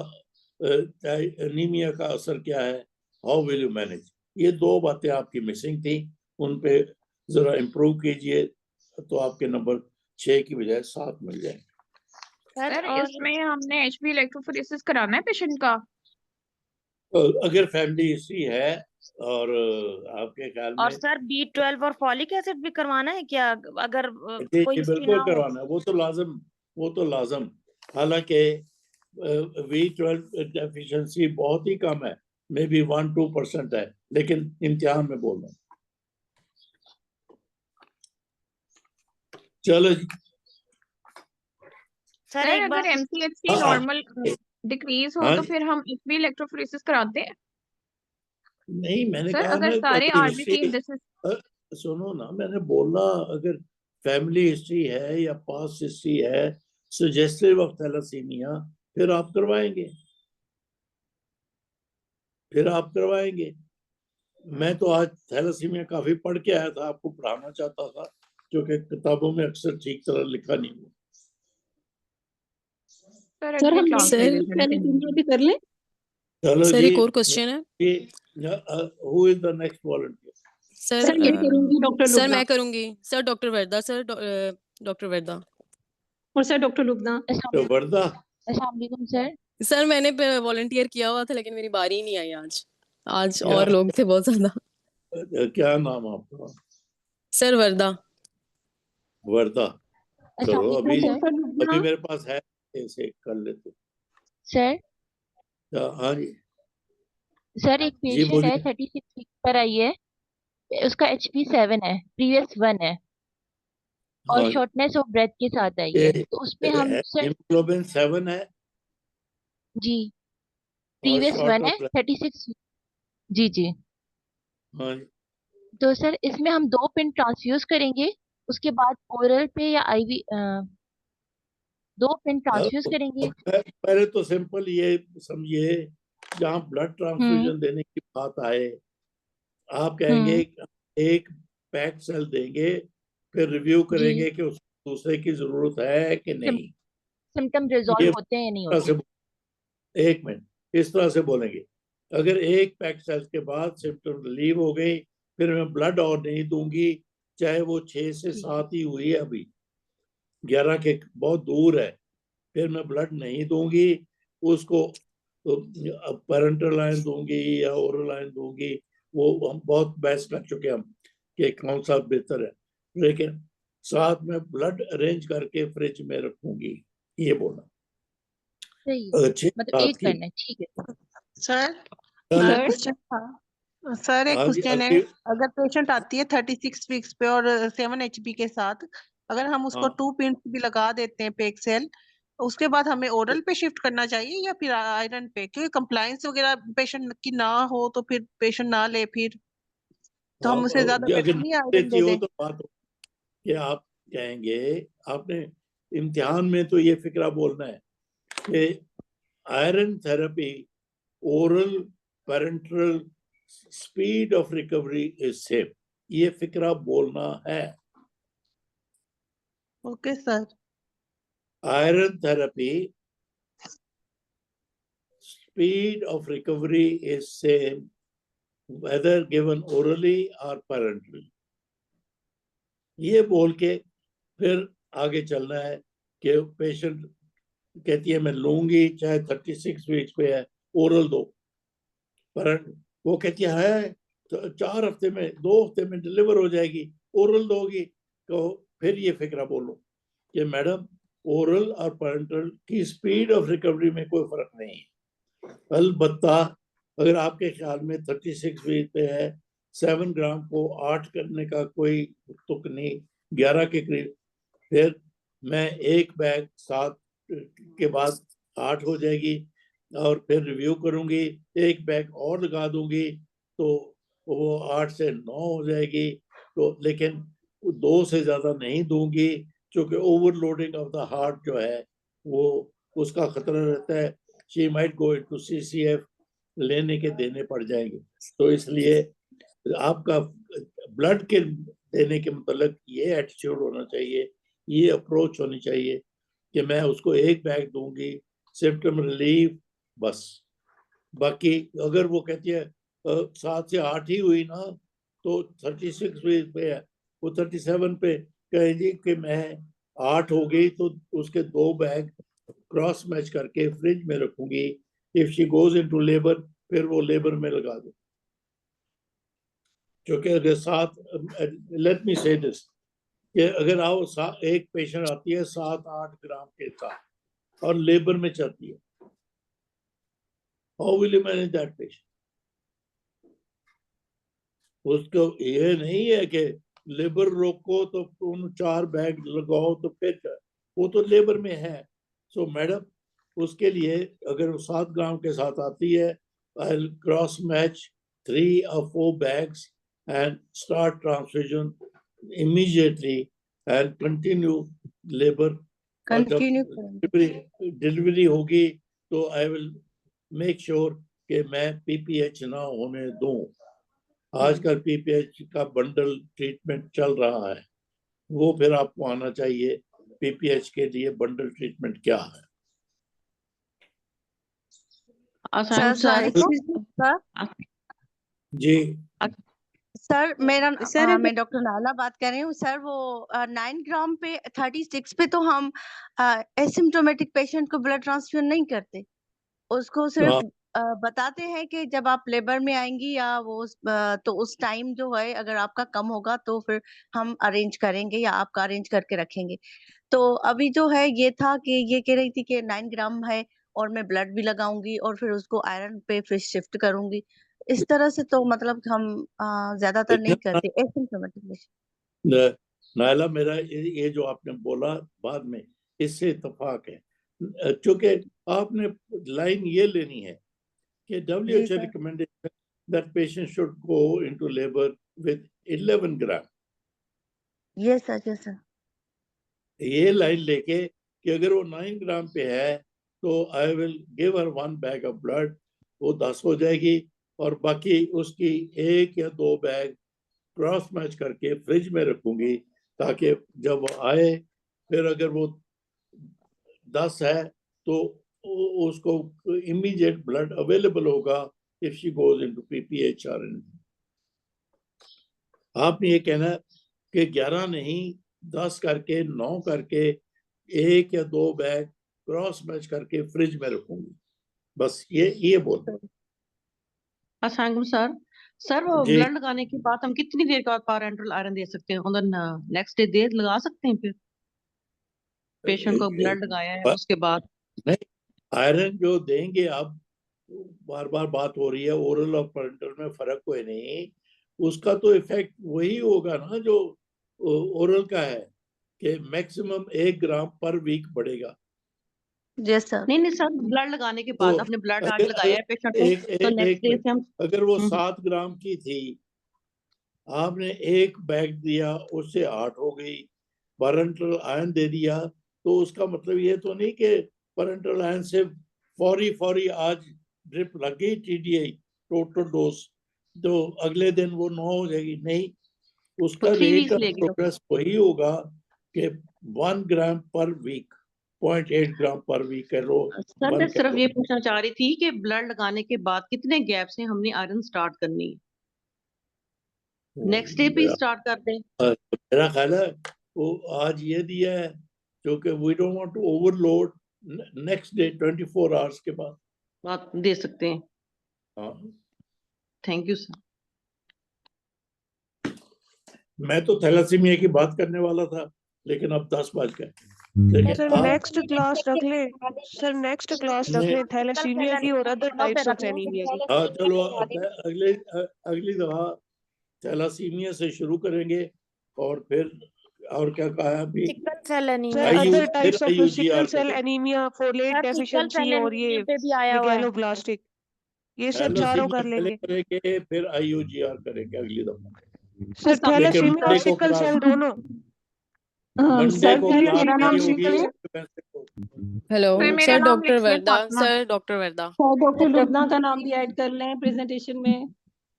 एनीमिया का असर क्या है, हाउ विल यू मैनेज। ये 2 बातें आपकी मिसिंग थी, उन पे जरा इम्प्रूव कीजिए, तो आपके नंबर 6 की बजाय 7 मिल जाएंगे। सर इसमें हमने HB इलेक्ट्रोफोरेसिस कराना है पेशेंट का? अगर फैमिली हिस्ट्री है और आपके ख्याल में, और सर B12 और फॉलिक एसिड भी करवाना है क्या, अगर जी कोई हिस्ट्री बिल्कुल ना हो? करवाना है, वो तो लाजम। हालांकि B12 डेफिशिएंसी बहुत ही कम है, मे बी 1-2% है, लेकिन इम्तिहान में बोल रहा हूँ। चलो जी। सर एक अगर बार MCHC नॉर्मल डिक्रीज हो तो फिर हम HB इलेक्ट्रोफोरेसिस कराते हैं? नहीं, मैंने सर कहा अगर ना, सारे अगर RBC सुनो ना, मैंने बोला अगर फैमिली हिस्ट्री है या पास्ट हिस्ट्री है सजेस्टिव ऑफ थैलेसीमिया, फिर आप करवाएंगे। मैं तो आज थैलेसीमिया काफी पढ़ के आया था, आपको पढ़ाना चाहता था, क्योंकि किताबों में अक्सर ठीक तरह लिखा नहीं हुआ। सर हम सर पहले दुनिया भी कर लें। चलो सर जी, एक और क्वेश्चन है। Who is the next volunteer? Sir sir मैं करूंगी डॉक्टर सर लुबना मैं करूंगी सर डॉक्टर वर्दा सर डॉक्टर वर्दा और सर डॉक्टर लुबना। तो वर्दा अस्सलाम वालेकुम सर। सर मैंने वॉलंटियर किया हुआ था लेकिन मेरी बारी ही नहीं आई आज क्या और लोग थे बहुत ज्यादा। क्या नाम आपका? सर वर्दा। वर्दा। अस्सलाम चलो वालेकुम अभी सर। डॉक्टर लुबना अभी मेरे पास है, ऐसे कर लेते। सर हाँ जी, सर एक जी पेशेंट है बोलिए। 36 वीक पर आई है, उसका HP 7 है, प्रीवियस 1 है और हाँ, शॉर्टनेस ऑफ ब्रेथ के साथ आई ये है, तो उसमें हम सर हीमोग्लोबिन 7 है जी और प्रीवियस शॉर्ट 1 है ऑफ ब्रेथ। 36। जी जी। हाँ जी। तो सर इसमें हम 2 पिन ट्रांसफ्यूज करेंगे, उसके बाद ओरल पे या IV 2 पिन ट्रांसफ्यूज करेंगे। अब पहले तो सिंपल ये समझिए, जहाँ ब्लड ट्रांसफ्यूजन देने की बात आए, आप कहेंगे एक पैक सेल देंगे, फिर रिव्यू करेंगे कि उस दूसरे की जरूरत है कि नहीं। सिम्टम ये रिजॉल्व होते हैं या नहीं तरह होते। से एक मिनट, इस तरह से बोलेंगे, अगर एक पैक सेल के बाद सिम्टम रिलीव हो गई, फिर मैं ब्लड और नहीं दूंगी, चाहे वो 6 से 7 ही हुई है, अभी 11 के बहुत दूर है, फिर मैं ब्लड नहीं दूंगी उसको, पैरेंटल लाइन दूंगी या ओरल लाइन दूंगी, वो हम बहुत बहस कर चुके हैं हम कि कौन सा बेहतर है, लेकिन साथ में ब्लड अरेंज करके फ्रिज में रखूंगी, ये बोला। सही अगर 6 मतलब 7 एक की करना है, ठीक है सर सर, क्वेश्चन था सर, एक हाँ जी, क्वेश्चन है, अभी अगर पेशेंट आती है 36 वीक्स पे और 7 HP के साथ, अगर हम उसको हाँ 2 पिन भी लगा देते हैं पेक सेल, उसके बाद हमें ओरल पे शिफ्ट करना चाहिए या फिर आयरन पे, क्योंकि कंप्लायंस वगैरह पेशेंट की ना हो तो फिर पेशेंट ना ले, फिर तो हम उसे ज्यादा अगर बेटर नहीं नहीं आयरन देती दे हो दें। तो बात हो कि आप कहेंगे, आपने इम्तिहान में तो ये फिक्रा बोलना है कि iron therapy, oral, parental, speed of recovery is same, ये फिक्रा बोलना है। Okay sir. Iron therapy, speed of recovery is same whether given orally or parentally। ये बोल के फिर आगे चलना है कि पेशेंट कहती है मैं लूंगी चाहे 36 वीक्स पे है, ओरल दो, पर वो कहती है तो 4 हफ्ते में 2 हफ्ते में डिलीवर हो जाएगी, ओरल दोगी, तो फिर ये फिक्रा बोलो कि मैडम ओरल और पैरेंटल की स्पीड ऑफ रिकवरी में कोई फर्क नहीं है। अलबत्ता अगर आपके ख्याल में 36 वीक पे है, 7 ग्राम को 8 करने का कोई तुक नहीं, 11 के करीब, फिर मैं एक बैग 7 के बाद 8 हो जाएगी और फिर रिव्यू करूंगी, एक बैग और लगा दूंगी तो वो 8 से 9 हो जाएगी, तो लेकिन 2 से ज्यादा नहीं दूंगी, क्योंकि ओवरलोडिंग ऑफ द हार्ट जो है वो उसका खतरा रहता है, she might go into CCF, लेने के देने पड़ जाएंगे। तो इसलिए आपका ब्लड के देने के मतलब ये एटीट्यूड होना चाहिए, ये अप्रोच होनी चाहिए कि मैं उसको एक बैग दूंगी, सिम्टम रिलीफ, बस। बाकी अगर वो कहती है 7 से 8 ही हुई ना, तो 36 पे है, वो 37 पे कहेगी कि मैं 8 हो गई तो उसके 2 बैग क्रॉस मैच करके फ्रिज में रखूंगी, if she goes into labour फिर वो लेबर में लगा दो। क्योंकि अगर 7, लेट मी से दिस, कि अगर आओ एक पेशेंट आती है 7-8 ग्राम के साथ और लेबर में चलती है, how will you manage that patient? उसको ये नहीं है कि लेबर रोको तो तुम 4 बैग लगाओ तो फिर वो तो लेबर में है। सो मैडम उसके लिए अगर 7 ग्राम के साथ आती है, आई cross match 3 or 4 bags and start transfusion immediately and continue labor। और जब डिलीवरी होगी तो आई विल मेक श्योर कि मैं PPH ना होने दूं। आजकल PPH का बंडल ट्रीटमेंट चल रहा है, वो फिर आपको आना चाहिए PPH के लिए बंडल ट्रीटमेंट क्या है। सर सर जी सर मेरा सर मैं डॉक्टर नाला बात कर रही हूँ सर। वो 9 ग्राम पे 36 पे तो हम एसिम्टोमेटिक पेशेंट को ब्लड ट्रांसफ्यूजन नहीं करते। उसको सिर्फ बताते हैं कि जब आप लेबर में आएंगी या तो उस टाइम जो है अगर आपका कम होगा तो फिर हम अरेंज करेंगे या आपका अरेंज करके रखेंगे। तो अभी जो है ये था कि ये कह रही थी कि 9 ग्राम है और मैं ब्लड भी लगाऊंगी और फिर उसको आयरन पे फिर शिफ्ट करूंगी। इस तरह से तो मतलब हम ज्यादातर नहीं करते एसिम्प्टोमेटिक पेशेंट। नायला, मेरा ये जो आपने बोला बाद में, इससे इत्तेफाक है, क्योंकि आपने लाइन ये लेनी है कि WHO recommendation that patient should go into labour with 11 gram. Yes sir, yes sir. ये लाइन लेके कि अगर वो 9 ग्राम पे है तो I will give her 1 bag of blood, वो 10 हो जाएगी, और बाकी उसकी 1 या 2 बैग क्रॉस मैच करके फ्रिज में रखूंगी, ताकि जब वो आए फिर अगर वो 10 है तो उसको इमीडिएट ब्लड अवेलेबल होगा if she goes into PPH और आपने ये कहना कि 11 नहीं 10 करके 9 करके 1 या 2 बैग क्रॉस मैच करके फ्रिज में रखूंगी, बस ये बोल। असलम सर। सर वो जी। ब्लड लगाने के बाद हम कितनी देर के बाद पारेंटरल आयरन दे सकते हैं? ऑन नेक्स्ट डे दे लगा सकते हैं? फिर पेशेंट को ब्लड लगाया है उसके बाद नहीं, आयरन जो देंगे, आप बार बार बात हो रही है ओरल और पैरेंटल में फर्क कोई नहीं, उसका तो इफेक्ट वही होगा ना जो ओरल का है कि मैक्सिमम 1 ग्राम पर वीक बढ़ेगा। Yes sir. नहीं सर, ब्लड लगाने के बाद आपने ब्लड आज लगाया है पेशेंट को, तो नेक्स्ट डे से हम अगर वो 7 ग्राम की थी, आपने 1 बैग दिया, उससे 8 हो गई, पैरेंटल आयरन दे दिया, तो उसका मतलब ये तो नहीं कि पैरेंटल आयरन से फौरी आज ड्रिप लग गई TDI टोटल डोज तो अगले दिन वो 9 हो जाएगी, नहीं, उसका रेट ऑफ प्रोग्रेस वही होगा कि 1 ग्राम पर वीक, 0.8 ग्राम पर वीक करो। सर मैं सिर्फ ये पूछना चाह रही थी कि ब्लड लगाने के बाद कितने गैप से हमने आयरन स्टार्ट करनी है? नेक्स्ट डे पे स्टार्ट कर दें? मेरा ख्याल है वो आज ये दिया है क्योंकि we don't want to overload, next day 24 hours के बाद बात दे सकते हैं। हाँ, थैंक यू सर। मैं तो थैलेसीमिया की बात करने वाला था, लेकिन अब 10 बज गए। सर नेक्स्ट क्लास रख ले, सर नेक्स्ट क्लास रख ले थैलेसीमिया की और अदर टाइप्स ऑफ एनीमिया की। हाँ चलो, अगली दफा थैलेसीमिया से शुरू करेंगे, और फिर और क्या कहा है अभी? Sir other types of sickle cell anaemia, folate deficiency और ये मेगैलोब्लास्टिक, ये सब चारों कर लेंगे। फिर IUGR करेंगे अगली दफा। सर थैलेसीमिया और सिकल सेल दोनों। हेलो सर, डॉक्टर वर्दा। सर डॉक्टर वर्दा। सर डॉक्टर लुबना का नाम भी ऐड कर लें प्रेजेंटेशन में।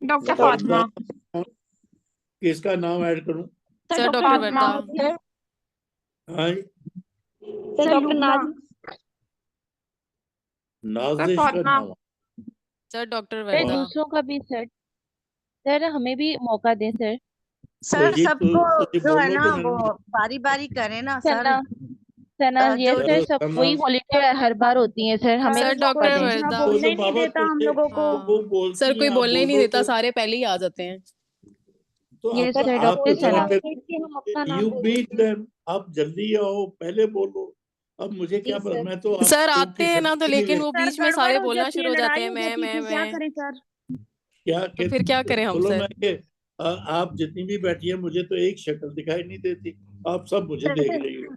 डॉक्टर फातिमा। किसका नाम ऐड करूं? सर डॉक्टर वर्दा। हाँ, सर डॉक्टर नाजिश का नाम। सर डॉक्टर सर वर्दा। दूसरों का भी सर हमें भी मौका दें सर। सर जी, सबको तो जो है बोलो ना तो वो बारी बारी करें ना सर। ये सर सब कोई वॉलंटियर हर बार होती हैं सर, हमें सर भी मौका डॉक्टर दें। वर्दा। बोलने ही नहीं देता हम लोगों को। सर कोई बोलने ही नहीं देता, सारे पहले ही आ जाते हैं। तो ये सर आप डॉक्टर सलाम। यू बीट देम, आप जल्दी आओ, पहले बोलो। अब मुझे क्या पता, मैं तो सर आते हैं ना, तो लेकिन वो सर बीच में गड़बड़ सारे हो बोलना जाती है, शुरू हो जाते लड़ाई हैं, हो मैं जाती है, फिर क्या करें सर? क्या तो फिर क्या करें हम चलो, सर? मैं आप जितनी भी बैठी है, मुझे तो एक शक्ल दिखाई नहीं देती, आप सब मुझे देख रही हो।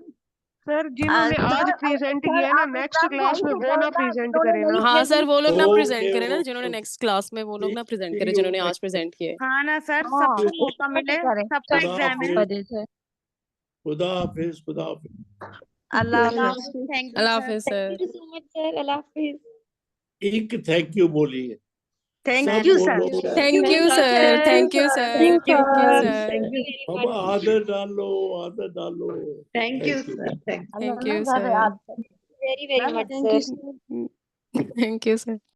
सर जिन्होंने आज प्रेजेंट किया है ना, नेक्स्ट क्लास में वो ना प्रेजेंट करें ना। हाँ सर, वो लोग ना प्रेजेंट करें ना, ओके, जिन्होंने नेक्स्ट क्लास में, वो लोग ना प्रेजेंट करें ठीक जिन्होंने है। आज प्रेजेंट किए। हाँ ना सर, सबको मौका मिले, सबका खुदा एग्जाम है। हाफिज। सर खुदा हाफिज, खुदा हाफिज। अल्लाह हाफिज। थैंक अल्लाह यू हाफिज सर। एक थैंक यू बोलिए। Thank you sir. Thank you sir, thank you sir, thank you sir. अब आदर डालो, आदर डालो। Thank you sir. Thank you sir, very very much sir. Thank you sir.